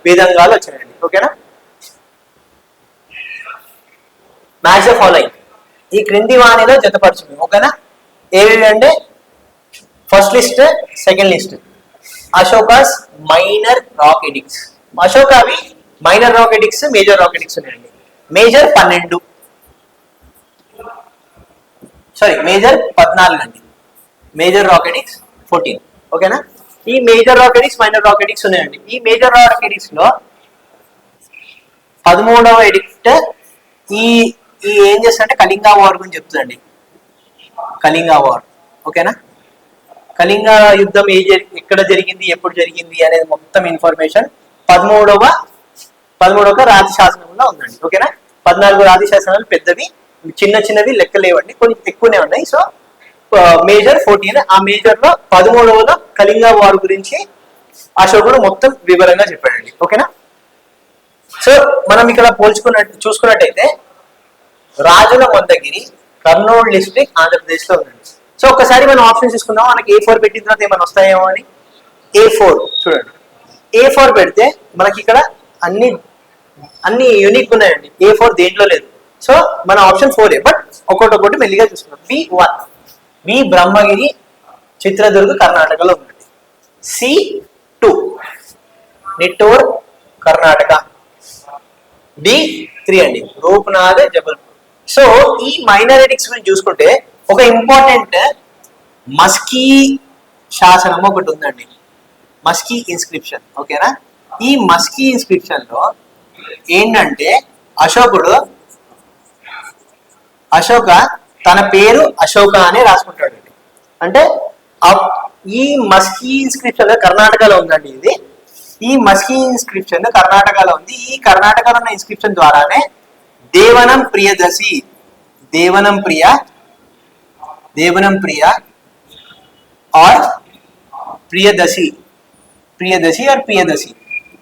వేదాంగాలు వచ్చాయండి. ఓకేనా? మ్యాచ్ ద ఫాలోయింగ్, ఈ క్రింది వాణిలో జతపరచుంది. ఓకేనా? ఏవి అంటే first list, second list Ashoka's minor rock edicts. అశోకావి minor rock edicts, major rock edicts ఉన్నాయండి. మేజర్ 12, మేజర్ 14 అండి. Major rock edicts 14. ఓకేనా? ఈ major rock edicts, minor rock edicts ఉన్నాయండి. ఈ మేజర్ రాక్ ఎడిక్ట్స్ లో 13వ ఎడిక్ట్ ఈ ఏం చేస్తారంటే కళింగ వార్ గురించి చెప్తుందండి. కళింగ వార్. ఓకేనా? కళింగ యుద్ధం ఎక్కడ జరిగింది, ఎప్పుడు జరిగింది అనేది మొత్తం ఇన్ఫర్మేషన్ 13వ 13వ రాతి శాసనంలో ఉందండి. ఓకేనా, 14 రాతి శాసనాలు పెద్దవి, చిన్న చిన్నవి లెక్క లేవండి, కొన్ని ఎక్కువనే ఉన్నాయి. So major 14. ఆ మేజర్ లో 13వలో కళింగ వార్ గురించి అశోకుడు మొత్తం వివరంగా చెప్పాడండి. ఓకేనా, సో మనం ఇక్కడ చూసుకున్నట్టయితే రాజుల మందగిరి కర్నూలు డిస్ట్రిక్ట్ ఆంధ్రప్రదేశ్ లో ఉందండి. సో ఒకసారి మనం ఆప్షన్ తీసుకుందాం, మనకి A4 పెట్టిన తర్వాత ఏమైనా వస్తాయేమో అని. A4 చూడండి, A4 పెడితే మనకి ఇక్కడ అన్ని యూనిక్ ఉన్నాయండి. A4 దేంట్లో లేదు. సో మన ఆప్షన్ 4 బట్ ఒకటి మెల్లిగా చూసుకున్నాం. B1 బి బ్రహ్మగిరి చిత్రదుర్గ కర్ణాటకలో ఉందండి. C2 నిట్టూర్ కర్ణాటక. D3 అండి రూప్నాథ్ జబల్పూర్. సో ఈ మైనారిటీస్ గురించి చూసుకుంటే ఒక ఇంపార్టెంట్ మస్కీ శాసనం ఒకటి ఉందండి, మస్కీ ఇన్స్క్రిప్షన్. ఓకేనా, ఈ మస్కీ ఇన్స్క్రిప్షన్ లో ఏంటంటే అశోక తన పేరు అశోక అని రాసుకుంటాడు. అంటే ఈ మస్కీ ఇన్స్క్రిప్షన్ కర్ణాటకలో ఉందండి. ఇది ఈ మస్కీ ఇన్స్క్రిప్షన్ కర్ణాటకలో ఉంది. ఈ కర్ణాటకలో ఉన్న ఇన్స్క్రిప్షన్ ద్వారానే దేవనం ప్రియ ఆర్ ప్రియదశి.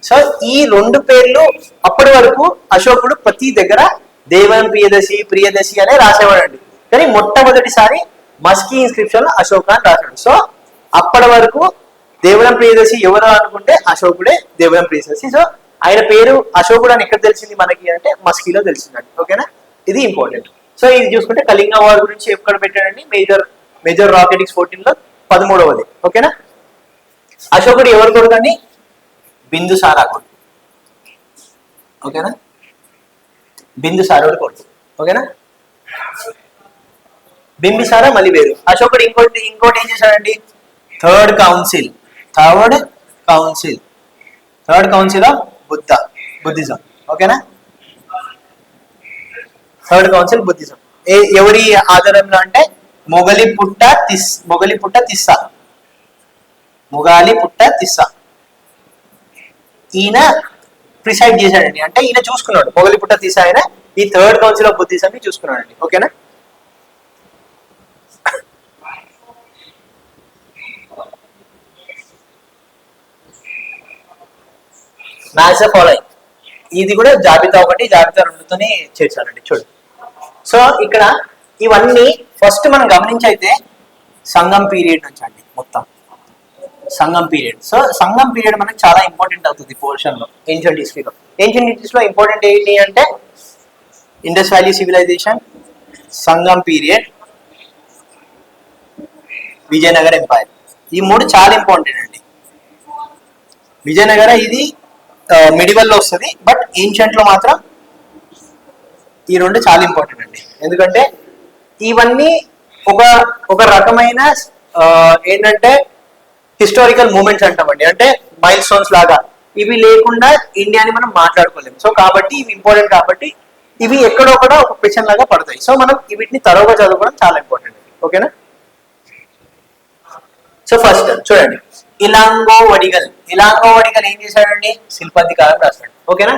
సో ఈ రెండు పేర్లు అప్పటి వరకు అశోకుడు ప్రతి దగ్గర దేవనం ప్రియదశి అనే రాసేవాడండి. కానీ మొట్టమొదటిసారి మస్కీ ఇన్స్క్రిప్షన్ లో అశోక అని రాశాడు. సో అప్పటి వరకు దేవనం ప్రియదశి ఎవరు అనుకుంటే అశోకుడే దేవనం ప్రియదశి. సో ఆయన పేరు అశోకుడు అని ఎక్కడ తెలిసింది మనకి అంటే మస్కీలో తెలిసిందండి. ఓకేనా, ఇది ఇంపార్టెంట్. సో ఇది చూసుకుంటే కళింగ వార్ గురించి ఎక్కడ పెట్టాడండి, మేజర్ రాకెటిక్స్ 14 లో 13వది. ఓకేనా, అశోకుడు ఎవరు కొడుకు అండి, బిందుసారా కొడుకు. ఓకేనా, బిందుసారుడు కొడుకు. ఓకేనా, బింబిసారా మళ్ళీ వేరు. అశోకుడు ఇంకోటి ఏం చేశాడండి, థర్డ్ కౌన్సిల్ ఆఫ్ బుద్ధిజం. ఓకేనా, థర్డ్ కౌన్సిల్ బుద్ధిజం ఎవరి ఆధారంలో అంటే మొగలిపుట్ట తిస్సా ఈయన ప్రిసైడ్ చేశాడండి. అంటే ఈయన చూసుకున్నాడు, మొగలిపుట్ట తిస్సా ఆయన ఈ థర్డ్ కౌన్సిల్ ఆఫ్ బుద్ధిజం ని చూసుకున్నాడండి. ఓకేనా, మ్యాథ్స్ ఫాలోయింగ్ ఇది కూడా జాబితా 1 జాబితా 2తోనే చేర్చాలండి. చూడు, సో ఇక్కడ ఇవన్నీ ఫస్ట్ మనం గమనించైతే సంగం పీరియడ్ నుంచి అండి, మొత్తం సంగం పీరియడ్. సో సంగం పీరియడ్ మనకి చాలా ఇంపార్టెంట్ అవుతుంది పోర్షన్ లో, ఏన్షియంట్ హిస్టరీలో. ఏన్షియంట్ హిస్టరీలో ఇంపార్టెంట్ ఏంటి అంటే ఇండస్ వ్యాలీ సివిలైజేషన్, సంగం పీరియడ్, విజయనగర ఎంపైర్. ఈ 3 చాలా ఇంపార్టెంట్ అండి. విజయనగర ఇది మిడివల్ లో వస్తుంది, బట్ ఏన్షియంట్ లో మాత్రం ఈ 2 చాలా ఇంపార్టెంట్ అండి. ఎందుకంటే ఇవన్నీ ఒక రకమైన ఏంటంటే హిస్టారికల్ మూమెంట్స్ అంటామండి, అంటే మైల్ స్టోన్స్ లాగా. ఇవి లేకుండా ఇండియాని మనం మాట్లాడుకోలేము. సో కాబట్టి ఇవి ఇంపార్టెంట్, కాబట్టి ఇవి ఎక్కడొక్కడ ఒక క్వశ్చన్ లాగా పడతాయి. సో మనం వీటిని తరోగా చదువుకోవడం చాలా ఇంపార్టెంట్. ఓకేనా, సో ఫస్ట్ చూడండి, ఇలాంగో వడిగల్ ఏం చేశాడండి, శిల్పాధికారం రాశాడు. ఓకేనా,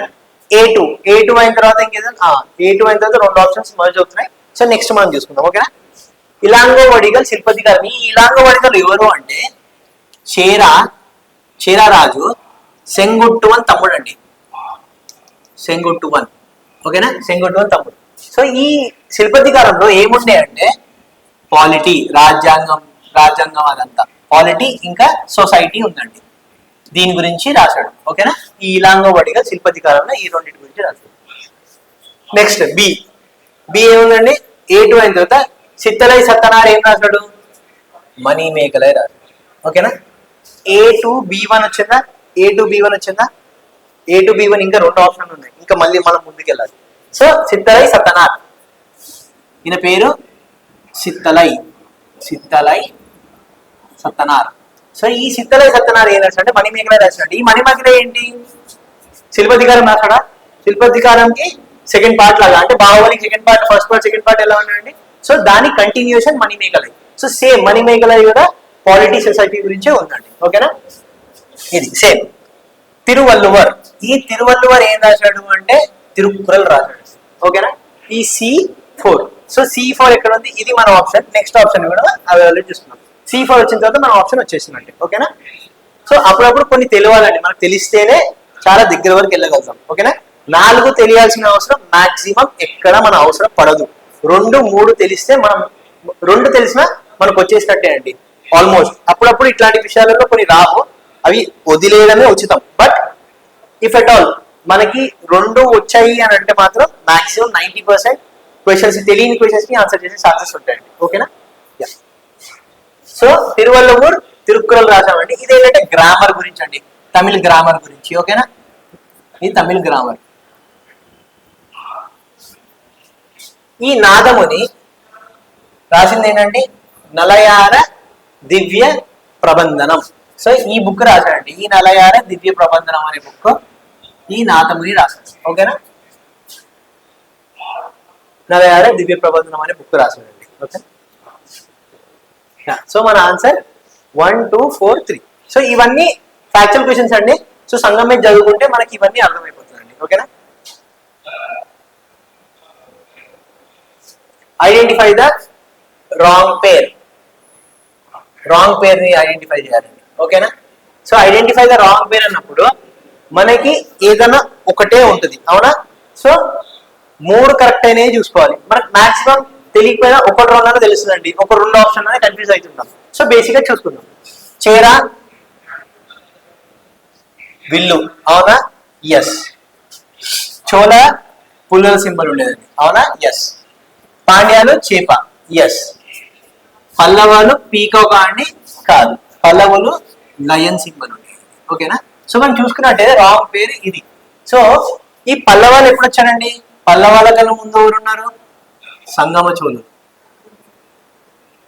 A2 అయిన తర్వాత ఇంకేదైనా A2 అయిన తర్వాత 2 ఆప్షన్స్ మర్జ్ అవుతున్నాయి. సో నెక్స్ట్ మనం చూసుకుందాం. ఓకేనా, ఇలాంగో వడిగల్ శిల్పాధికారం. ఈ ఇలాంగో వడిగల్ ఎవరు అంటే చేరా రాజు సెంగుట్టువన్ తమ్ముడు అండి, సెంగుట్టువన్. ఓకేనా, సెంగుట్టువన్ తమ్ముడు. సో ఈ శిల్పాధికారంలో ఏముండే అంటే పాలిటీ, రాజ్యాంగం అదంతా పాలిటీ ఇంకా సొసైటీ ఉందండి. దీని గురించి రాశాడు. ఓకేనా, ఈ ఇలాంగో వడిగల్ శిల్పాధికారంలో ఈ రెండింటి గురించి రాశాడు. నెక్స్ట్ బి ఏముందండి, A2 అయిన తర్వాత సిత్తలై సత్తనార్ ఏం రాశాడు, మనీ మేకలై రాశాడు. ఓకేనా, A2 B1 వచ్చిందా, ఇంకా 2 ఆప్షన్లు ఉన్నాయి, ఇంకా మళ్ళీ మనం ముందుకెళ్ళాలి. సో సిత్తలై సత్తనార్, ఈయన పేరు సిత్తలై సత్తనార్. సో ఈ సిత్తలై సత్తనార్ ఏం రాశాడంటే మణిమేకలై రాశాడు. ఈ మణిమేకలై ఏంటి, శిల్పాధికారం రాశాడా, శిల్పాధికారంకి సెకండ్ పార్ట్ లాగా, అంటే బాహుబలికి second part, first part, second part ఎలా ఉన్నాయండి. సో దాని continuation Manimekalai. So same Manimekalai కూడా పాలిటీ సొసైటీ గురించే ఉందండి. ఓకేనా, ఇది సేమ్. తిరువల్లువర్. ఈ తిరువల్లువర్ ఏం రాశాడు అంటే తిరుక్కురల్ రాశాడు. ఓకేనా? ఈ C4. సో C4 ఎక్కడ ఉంది? ఇది మన ఆప్షన్. నెక్స్ట్ ఆప్షన్ కూడా అవైలబుల్ చూస్తున్నాం. C4 వచ్చిన తర్వాత మన ఆప్షన్ వచ్చేసిందండి. ఓకేనా? సో అప్పుడప్పుడు కొన్ని తెలియాలండి, మనకు తెలిస్తేనే చాలా దగ్గర వరకు వెళ్ళగలుగుతాం. ఓకేనా? 4 తెలియాల్సిన అవసరం మాక్సిమం ఎక్కడ మన అవసరం పడదు. 2, 3 తెలిస్తే మనం 2 తెలిసినా మనకు వచ్చేసినట్టే అండి ఆల్మోస్ట్. అప్పుడప్పుడు ఇట్లాంటి విషయాలలో కొన్ని రావు, అవి వదిలేయడమే ఉచితం. బట్ ఇఫ్ ఎట్ ఆల్ మనకి 2 వచ్చాయి అని అంటే మాత్రం మాక్సిమం 90% క్వశ్చన్స్, తెలియని క్వశ్చన్స్ కి ఆన్సర్ చేసే ఛాన్సెస్ ఉంటాయండి. ఓకేనా? సో తిరువల్లూర్ తిరుక్కురల్ రాసామండి. ఇదేంటంటే గ్రామర్ గురించి అండి, తమిళ్ గ్రామర్ గురించి. ఓకేనా? ఇది తమిళ్ గ్రామర్. ఈ నాదముని రాసింది ఏంటంటే నలయార దివ్య ప్రబంధనం. సో ఈ బుక్ రాశాడండి, ఈ నలయార దివ్య ప్రబంధనం అనే బుక్ ఈ నాదముని రాశాడు. ఓకేనా? నలయార దివ్య ప్రబంధనం అనే బుక్ రాశాడండి. ఓకే, సో మన ఆన్సర్ 1, 2, 4, 3. సో ఇవన్నీ ఫ్యాక్చువల్ క్వశ్చన్స్ అండి. సో సంగం మీద చదువుకుంటే మనకి ఇవన్నీ అర్థమైపోతుందండి. ఓకేనా? Identify the wrong pair. Wrong pair ని ఐడెంటిఫై చేయాలండి. ఓకేనా? So identify the wrong pair అన్నప్పుడు మనకి ఏదైనా ఒకటే ఉంటుంది, అవునా? సో 3 కరెక్ట్ అయినవి చూసుకోవాలి. మనకు మాక్సిమం తెలియకపోయినా 1, 2 అన్న తెలుస్తుందండి. 1, 2 ఆప్షన్ అనేది కన్ఫ్యూజ్ అవుతుంటాం. సో బేసిక్ గా చూసుకుందాం. చేర విల్లు, అవునా? ఎస్. చోళ పుల్లల సింబల్ ఉండేదండి, అవునా? ఎస్. పాండ్యాలు చేప, ఎస్. పల్లవాలు పీకాక్ అండి, కాదు. పల్లవులు లయన్ సింబల్ ఉండేది. ఓకేనా? సో మనం చూసుకున్నట్టయితే రాంగ్ పేరు ఇది. సో ఈ పల్లవాళ్ళు ఎప్పుడు వచ్చారండి? పల్లవాళ్ళ కన్నా ముందు ఎవరున్నారు? సంగమ చోళులు.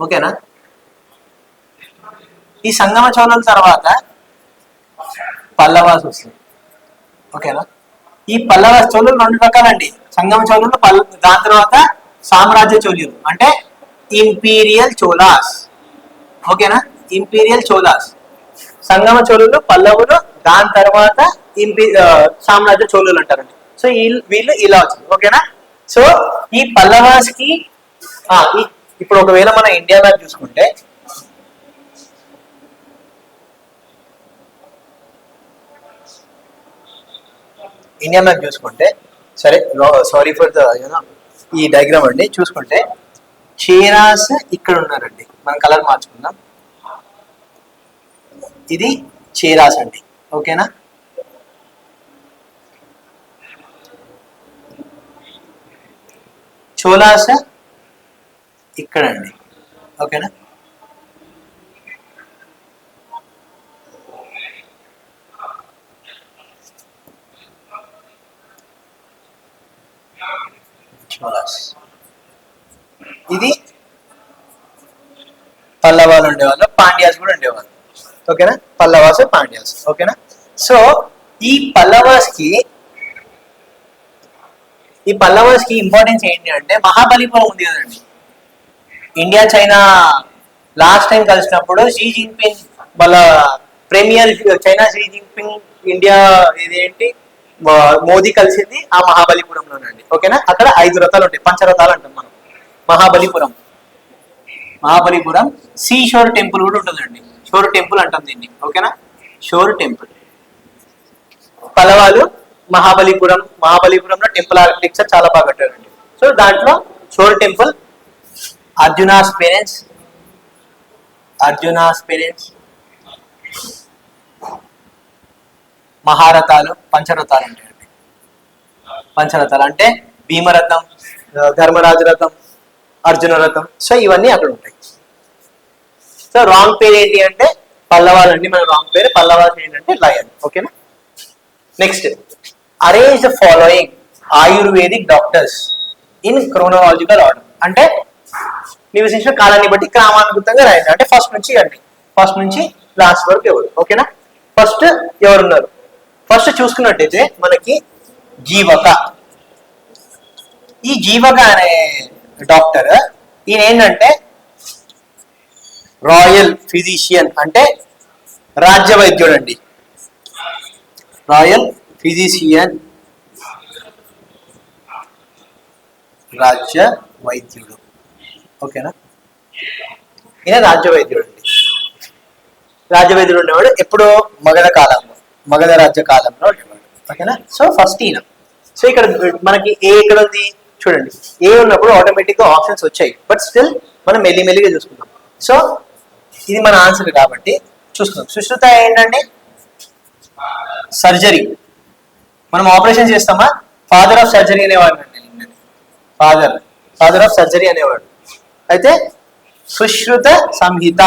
ఓకేనా? ఈ సంగమ చోళుల తర్వాత పల్లవాస్ వస్తుంది. ఓకేనా? ఈ పల్లవ చోళులు 2 రకాలండి. సంగమ చోళులు, దాని తర్వాత సామ్రాజ్య చోళులు అంటే ఇంపీరియల్ చోళాస్. ఓకేనా? ఇంపీరియల్ చోళాస్. సంగమ చోళులు, పల్లవులు, దాని తర్వాత సామ్రాజ్య చోళులు అంటారండి. సో వీళ్ళు ఇలా వచ్చింది. ఓకేనా? సో ఈ పల్లవాస్ కి ఇప్పుడు ఒకవేళ మన ఇండియా మ్యాప్ చూసుకుంటే సరే, సారీ ఫర్ ద ఈ డయాగ్రామ్ అండి. చూసుకుంటే చేరాస్ ఇక్కడ ఉన్నారండి. మనం కలర్ మార్చుకుందాం. ఇది చేరాస్ అండి. ఓకేనా? చోళాస్ ఇక్కడ అండి. ఓకేనా? చోళాస్. ఇది పల్లవాళ్ళు ఉండేవాళ్ళు, పాండ్యాస్ కూడా ఉండేవాళ్ళు. ఓకేనా? పల్లవాస్, పాండ్యాస్. ఓకేనా? సో ఈ పల్లవాస్ కి ఇంపార్టెన్స్ ఏంటి అంటే మహాబలిపురం ఉంది కదండి. ఇండియా చైనా లాస్ట్ టైం కలిసినప్పుడు షీ జిన్పింగ్ వాళ్ళ premier China Xi Jinping India ఇదేంటి మోదీ కలిసింది ఆ మహాబలిపురంలోనండి. ఓకేనా? అక్కడ 5 రథాలు ఉంటాయి, పంచరథాలు అంటాం మనం. మహాబలిపురం సీ షోర్ టెంపుల్ కూడా ఉంటుందండి. షోర్ టెంపుల్ అంటాం దీన్ని. ఓకేనా? Shore temple. పల్లవాలు మహాబలిపురంలో టెంపుల్ ఆర్కిటెక్చర్ చాలా బాగా కట్టారండి. సో దాంట్లో షోర్ టెంపుల్, అర్జునాస్ పేరెంట్స్, మహారథాలు, పంచరథాలు ఉంటాయండి. పంచరథాలు అంటే భీమరథం, ధర్మరాజు రథం, అర్జున రథం. సో ఇవన్నీ అక్కడ ఉంటాయి. సో రాంగ్ పేరు ఏంటి అంటే పల్లవాలు అండి. మన రాంగ్ పేరు పల్లవాలు ఏంటంటే లయన్. ఓకేనా? Next, arrange the following ayurvedic doctors in chronological order. అంటే నివసించిన కాలాన్ని బట్టి క్రమానుగతంగా రాయండి. అంటే ఫస్ట్ నుంచి లాస్ట్ వరకు ఎవరు. ఓకేనా? ఫస్ట్ ఎవరున్నారు? ఫస్ట్ చూసుకున్నట్టయితే మనకి జీవక. ఈ జీవక అనే డాక్టర్ ఈయన ఏంటంటే రాయల్ ఫిజిషియన్ అంటే రాజ్య వైద్యుడు అండి. రాయల్ ఫిజిషియన్, రాజ్య వైద్యుడు. ఓకేనా, ఈయన రాజ్య వైద్యుడు అండి. రాజ్య వైద్యుడు ఉండేవాడు ఎప్పుడో మగధ రాజ్య కాలంలో ఉండేవాడు. ఓకేనా, సో ఫస్ట్ ఈయన. సో ఇక్కడ మనకి ఏ ఎక్కడ ఉంది చూడండి, ఏ ఉన్నప్పుడు ఆటోమేటిక్ గా ఆప్షన్స్ వచ్చాయి, బట్ స్టిల్ మనం మెల్లిమెల్లిగా చూసుకుందాం. సో ఇది మన ఆన్సర్ కాబట్టి చూసుకుందాం. సుశ్రుత ఏంటండి, సర్జరీ. మనం ఆపరేషన్ చేస్తామా, ఫాదర్ ఆఫ్ సర్జరీ అనేవాడు అండి. ఫాదర్ ఆఫ్ సర్జరీ అనేవాడు. అయితే సుశ్రుత సంహిత.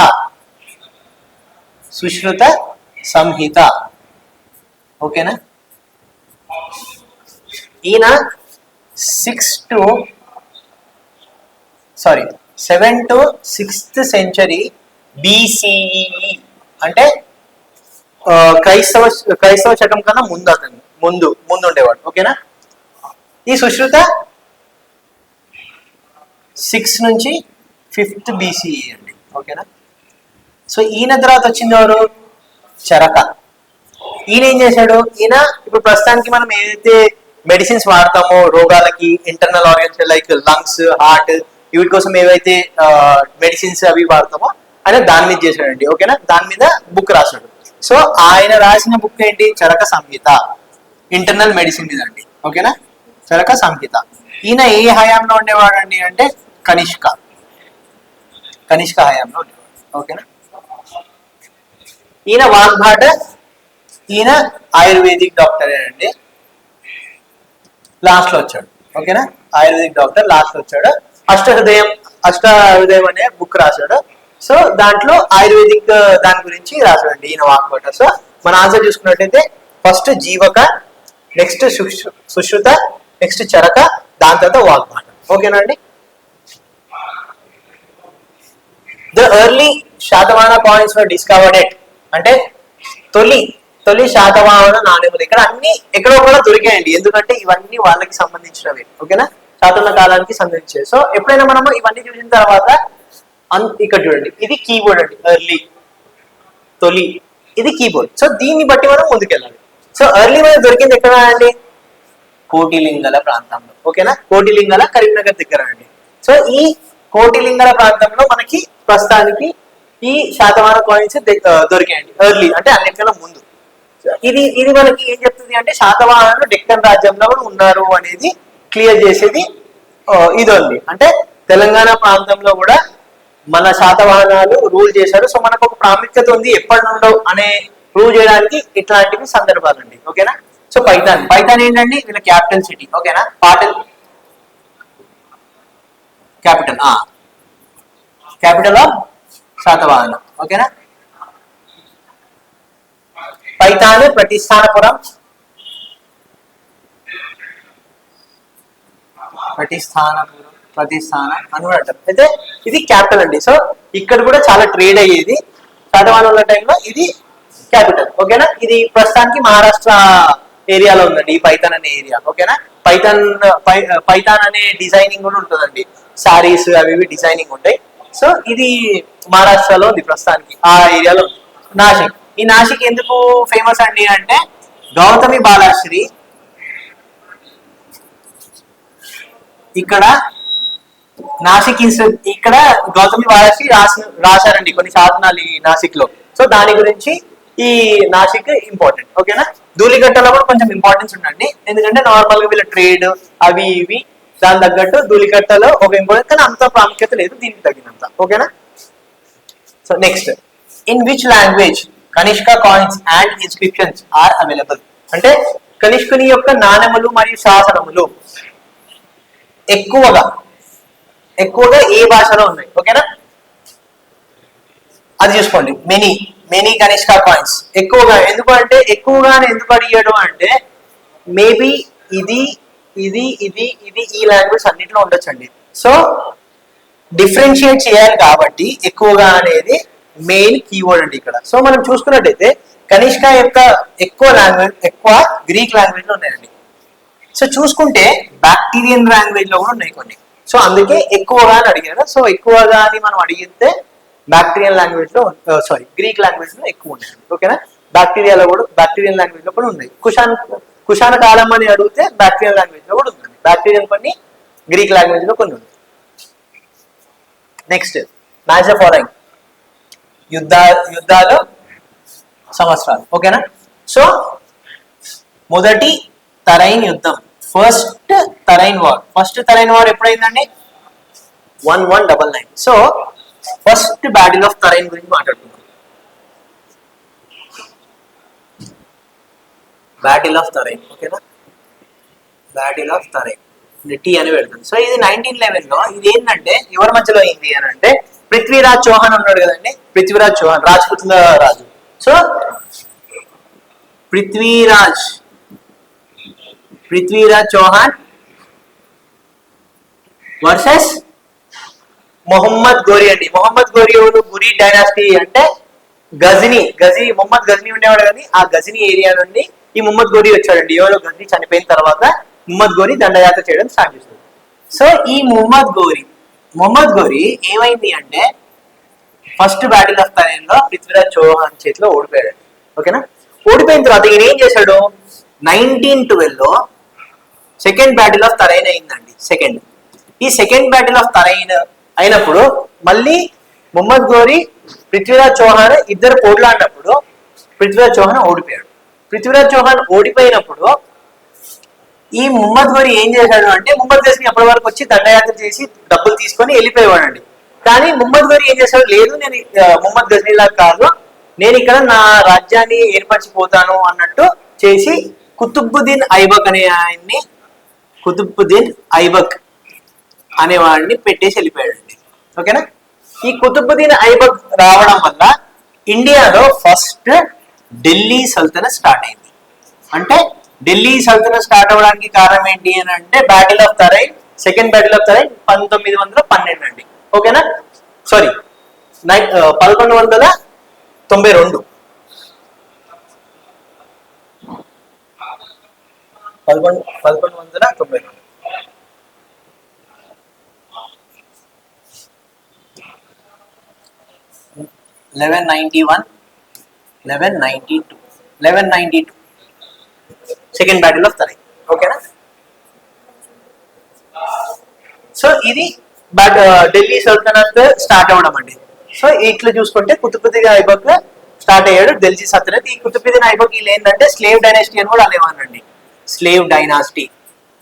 ఓకేనా, ఈయన 7 to 6th century BCE, అంటే క్రైస్తవ శకం కన్నా ముందు ఉండేవాడు. ఓకేనా, ఈ సుశ్రుత 6 నుంచి 5th BCE అండి. ఓకేనా, సో ఈయన తర్వాత వచ్చింది ఎవరు, చరక. ఈయన ఏం చేశాడు, ఈయన ఇప్పుడు ప్రస్తుతానికి మనం ఏదైతే మెడిసిన్స్ వాడతామో రోగాలకి, internal organs like lungs, heart, వీటి కోసం ఏవైతే మెడిసిన్స్ అవి వాడతామో ఆయన దాని మీద చేశాడండి. ఓకేనా, దాని మీద బుక్ రాశాడు. సో ఆయన రాసిన బుక్ ఏంటి, చరక సంహిత, ఇంటర్నల్ మెడిసిన్ మీద అండి. ఓకేనా, చరక సంహిత. ఈయన ఏ హయాంలో ఉండేవాడండి అంటే కనిష్క హయాంలో ఉండేవాడు. ఓకేనా, ఈయన వాగ్భాట, ఈయన ఆయుర్వేదిక్ డాక్టర్ అండి, లాస్ట్ లో వచ్చాడు. ఓకేనా, ఆయుర్వేదిక్ డాక్టర్ లాస్ట్ లో వచ్చాడు. అష్టహృదయం అనే బుక్ రాశాడు. సో దాంట్లో ఆయుర్వేదిక్ దాని గురించి రాశాడండి ఈయన వాగ్భాట. సో మన ఆన్సర్ చూసుకున్నట్టయితే first Jivaka, next Sushruta, next Charaka, దాని తర్వాత వాగ్భాట. ఓకేనా అండి. The early Satavahana coins were discovered at, అంటే తొలి శాతవాహన నాణ్యములు. ఇక్కడ అన్ని ఎక్కడో కూడా దొరికాయండి, ఎందుకంటే ఇవన్నీ వాళ్ళకి సంబంధించినవి. ఓకేనా, శాతవాహన కాలానికి సంబంధించేవి. సో ఎప్పుడైనా మనము ఇవన్నీ చూసిన తర్వాత ఇక్కడ చూడండి, ఇది కీబోర్డ్ అండి, తొలి ఇది కీబోర్డ్. సో దీన్ని బట్టి మనం ముందుకెళ్ళాలి. సో ఎర్లీ మనకి దొరికింది ఎక్కడ అండి, కోటిలింగల ప్రాంతంలో. ఓకేనా, కోటిలింగల కరీంనగర్ దగ్గర అండి. సో ఈ కోటిలింగల ప్రాంతంలో మనకి ప్రస్తుతానికి ఈ శాతవాహన కాయిన్స్ దొరికాయండి, ఎర్లీ అంటే అన్నిటికన్నా ముందు. ఇది మనకి ఏం చెప్తుంది అంటే శాతవాహనులు డెక్కన్ రాజ్యంలో ఉన్నారు అనేది క్లియర్ చేసేది ఇది ఉంది. అంటే తెలంగాణ ప్రాంతంలో కూడా మన శాతవాహనాలు రూల్ చేశారు. సో మనకు ఒక ప్రాముఖ్యత ఉంది ఎప్పటి నుండో అనే ప్రూవ్ చేయడానికి ఇట్లాంటివి సందర్భాలు అండి. ఓకేనా, సో పైథాన్ ఏంటండి, వీళ్ళ క్యాపిటల్ సిటీ. ఓకేనా, క్యాపిటల్ ఆఫ్ శాతవాహన. ఓకేనా, పైథాన్ ప్రతిస్థానపురం అని కూడా అంటారు. అయితే ఇది క్యాపిటల్ అండి. సో ఇక్కడ కూడా చాలా ట్రేడ్ అయ్యేది శాతవాహనుల టైంలో, ఇది క్యాపిటల్. ఓకేనా, ఇది ప్రస్తుతానికి మహారాష్ట్ర ఏరియాలో ఉందండి ఈ పైథాన్ అనే ఏరియా. ఓకేనా, పైథాన్ అనే డిజైనింగ్ కూడా ఉంటుందండి, సారీస్ అవి డిజైనింగ్ ఉంటాయి. సో ఇది మహారాష్ట్రలో ఉంది ప్రస్తుతానికి, ఆ ఏరియాలో. ఈ నాసిక్ ఎందుకు ఫేమస్ అండి అంటే గౌతమి బాలాశ్రీ ఇక్కడ నాసిక్ ఇక్కడ గౌతమి బాలాశ్రీ రాశారండి కొన్ని శాసనాలు ఈ నాసిక్ లో. సో దాని గురించి ఈ నాసిక్ ఇంపార్టెంట్. ఓకేనా, ధూళికట్టలో కూడా కొంచెం ఇంపార్టెన్స్ ఉండండి, ఎందుకంటే నార్మల్ గా వీళ్ళ ట్రేడ్ అవి ఇవి దాని తగ్గట్టు ధూళికట్టలో ఒక ఇంపార్టెంట్, కానీ అంత ప్రాముఖ్యత లేదు దీనికి తగినంత. ఓకేనా, so next, in which language Kanishka coins and inscriptions are available, అంటే కనిష్కుని యొక్క నాణెములు మరియు శాసనములు ఎక్కువగా ఏ భాషలో ఉన్నాయి. ఓకేనా, అది చూసుకోండి. మెనీ కనిష్క కాయిన్స్ ఎక్కువగా, ఎందుకు అంటే ఎక్కువగానే ఎందుకు అడిగాడు అంటే మేబీ ఇది ఈ లాంగ్వేజ్ అన్నింటిలో ఉండొచ్చండి. సో డిఫరెన్షియేట్ చేయాలి కాబట్టి ఎక్కువగా అనేది మెయిన్ కీవర్డ్ అండి ఇక్కడ. సో మనం చూసుకున్నట్టయితే కనిష్క యొక్క ఎక్కువ గ్రీక్ లాంగ్వేజ్ లో ఉన్నాయండి. సో చూసుకుంటే బ్యాక్టీరియన్ లాంగ్వేజ్ లో కూడా ఉన్నాయి కొన్ని. సో అందుకే ఎక్కువగా అని అడిగారు. సో ఎక్కువగా అని మనం అడిగితే బ్యాక్టీరియన్ లాంగ్వేజ్ లో గ్రీక్ లాంగ్వేజ్ లో ఎక్కువ ఉన్నాయి. ఓకేనా, బ్యాక్టీరియాలో కూడా బ్యాక్టీరియన్ లాంగ్వేజ్ లో కూడా ఉన్నాయి. కుషాన కాలం అని అడిగితే బ్యాక్టీరియన్ లాంగ్వేజ్ లో కూడా ఉంది. బ్యాక్టీరియన్ కొన్ని గ్రీక్ లాంగ్వేజ్ లో కొన్ని ఉంది. Next match the following. యుద్ధాలు సంవత్సరాలు. ఓకేనా? సో మొదటి తరైన్ యుద్ధం, ఫస్ట్ తరైన్ వార్ ఎప్పుడైందండి? 1199. So first battle of Tarain గురించి మాట్లాడుతున్నాం. Battle of Tarain. ఓకేనా? బ్యాటిల్ ఆఫ్ తరైన్ టీ అని పెడతాం. సో ఇది 1911 లో. ఇది ఏంటంటే ఎవరి మధ్యలో అయింది అని అంటే పృథ్వీరాజ్ చౌహాన్ ఉన్నాడు కదండి, పృథ్వీరాజ్ చౌహాన్ రాజ్పుత్ల రాజు. సో పృథ్వీరాజ్ చౌహాన్ వర్సెస్ మొహమ్మద్ గోరి అండి. మొహమ్మద్ గోరి ఎవరు? గురి డైనాసిటీ అంటే మొహమ్మద్ గజనీ ఉండేవాడు కానీ ఆ గజనీ ఏరియా నుండి ఈ మొహమ్మద్ గోరి వచ్చాడండి. ఎవరో గజనీ చనిపోయిన తర్వాత మొహమ్మద్ గోరి దండయాత్ర చేయడం స్టార్ట్ చేశాడు. సో ఈ మొహమ్మద్ గోరి ఏమైంది అంటే ఫస్ట్ బ్యాటిల్ ఆఫ్ తరైన్ లో పృథ్వీరాజ్ చౌహాన్ చేతిలో ఓడిపోయాడు. ఓకేనా? ఓడిపోయిన తర్వాత ఈయన ఏం చేశాడు? 1912 లో సెకండ్ బ్యాటిల్ ఆఫ్ తరైన్ అయిందండి. ఈ సెకండ్ బ్యాటిల్ ఆఫ్ తరైన్ అయినప్పుడు మళ్ళీ మొహమ్మద్ గోరి పృథ్వీరాజ్ చౌహాన్ ఇద్దరు పోట్లాడినప్పుడు పృథ్వీరాజ్ చౌహాన్ ఓడిపోయాడు. పృథ్వీరాజ్ చౌహాన్ ఓడిపోయినప్పుడు ఈ మొహమ్మద్ గోరి ఏం చేశాడు అంటే మొహమ్మద్ గజనీ అప్పటి వరకు వచ్చి దండయాత్ర చేసి డబ్బులు తీసుకొని వెళ్ళిపోయేవాడండి. కానీ మొహమ్మద్ గోరి ఏం చేశాడు? లేదు, నేను మొహమ్మద్ గజనీలా కాదు, నేను ఇక్కడ నా రాజ్యాన్ని ఏర్పరచిపోతాను అన్నట్టు చేసి కుతుబ్బుద్దీన్ ఐబక్ అనేవాడిని పెట్టేసి వెళ్ళిపోయాడండి. ఓకేనా? ఈ కుతుబ్బుద్దీన్ ఐబక్ రావడం వల్ల ఇండియాలో ఫస్ట్ ఢిల్లీ సల్తనత్ స్టార్ట్ అయింది. అంటే ఢిల్లీ సల్తనత్ స్టార్ట్ అవ్వడానికి కారణం ఏంటి అని అంటే battle of Tarain, second battle of Tarain 1912 అండి. ఓకేనా? Sorry 1192. 1192. 1192 second battle of Tarain. ఓకేనా? సో ఇది ఢిల్లీ సల్తనత్ స్టార్ట్ అవ్వడం అండి. సో ఇట్లా చూసుకుంటే కుతుబ్బుద్దీన్ ఐబక్ స్టార్ట్ అయ్యాడు ఢిల్లీ సల్తనత్. ఈ కుతుబ్బుద్దీన్ ఐబక్ వీళ్ళు ఏంటంటే స్లేవ్ డైనాసిటీ అని కూడా అనేవాళ్ళండి. స్లేవ్ డైనాసిటీ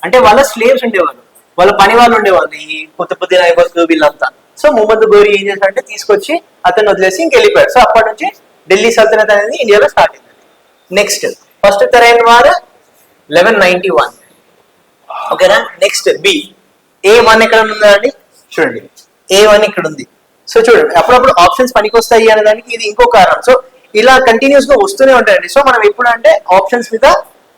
అంటే వాళ్ళ స్లేవ్స్ ఉండేవాళ్ళు, వాళ్ళ పని వాళ్ళు ఉండేవాళ్ళు ఈ కుతుబ్బుద్దీన్ ఐబక్ వీళ్ళంతా. సో మొహమ్మద్ గోరి ఏం చేశాడంటే తీసుకొచ్చి అతను వదిలేసి ఇంకెళ్ళిపోయాడు. సో అప్పటి నుంచి ఢిల్లీ సల్తనత్ అనేది ఇండియాలో స్టార్ట్ అయింది. Next first Tarain war 1191. ఓకేనా? నెక్స్ట్ A1 ఎక్కడ ఉందండి? చూడండి, A1 ఇక్కడ ఉంది. సో చూడండి, అప్పుడప్పుడు ఆప్షన్స్ పనికి వస్తాయి అనే దానికి ఇది ఇంకో కారణం. సో ఇలా కంటిన్యూస్ గా వస్తూనే ఉంటాయండి. సో మనం ఎప్పుడు అంటే ఆప్షన్స్ మీద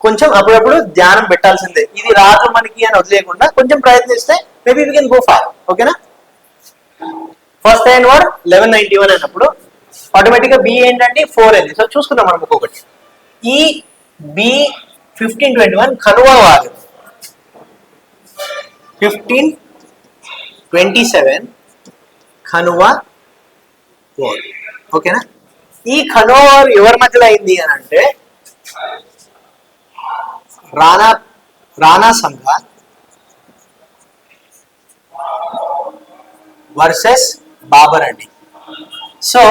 కొంచెం అప్పుడప్పుడు ధ్యానం పెట్టాల్సిందే. ఇది రాదు మనకి అని వదిలేయకుండా కొంచెం ప్రయత్నిస్తే maybe we can go far. ఓకేనా? ఫస్ట్ తరైన్ వార్ 1191 అయినప్పుడు ఆటోమేటిక్ గా B ఏంటంటే 4 అయింది. సో చూసుకుందాం మనం ఒక్కొక్కటి. ఈ B 1521 ఖనువా వార్, 1527 ఖనువా వార్. ఓకేనా? ఈ ఖనువా వార్ ఎవరి మధ్యలో అయింది అని అంటే రాణా సంఘ వర్సెస్ బాబర్ అండి. సో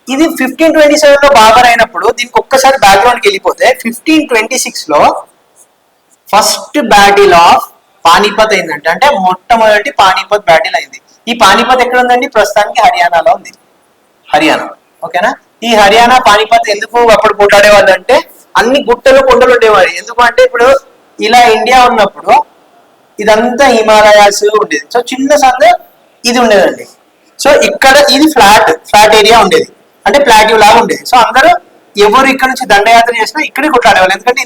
ఇది 1527 లో బాబర్ అయినప్పుడు దీనికి ఒక్కసారి బ్యాక్గ్రౌండ్కి వెళ్ళిపోతే 1526 లో ఫస్ట్ బ్యాటిల్ ఆఫ్ పానీపత్ అయిందంటే, అంటే మొట్టమొదటి పానీపత్ బ్యాటిల్ అయింది. ఈ పానీపత్ ఎక్కడ ఉందండి? ప్రస్తుతానికి హర్యానాలో ఉంది. హర్యానా. ఓకేనా? ఈ హర్యానా పానీపత్ ఎందుకు అప్పుడు పోట్లాడే వాళ్ళు అంటే అన్ని గుట్టలు కొండలు ఉండేవాడు. ఎందుకు అంటే ఇప్పుడు ఇలా ఇండియా ఉన్నప్పుడు ఇదంతా హిమాలయాస్ ఉండేది. సో చిన్న సంద ఇది ఉండేదండి. సో ఇక్కడ ఇది ఫ్లాట్ ఏరియా ఉండేది, అంటే ప్లాట్యూ లాగా ఉండేది. సో అందరూ ఎవరు ఇక్కడ నుంచి దండయాత్ర చేసినా ఇక్కడే కొట్లాడేవాళ్ళు. ఎందుకంటే ఇంత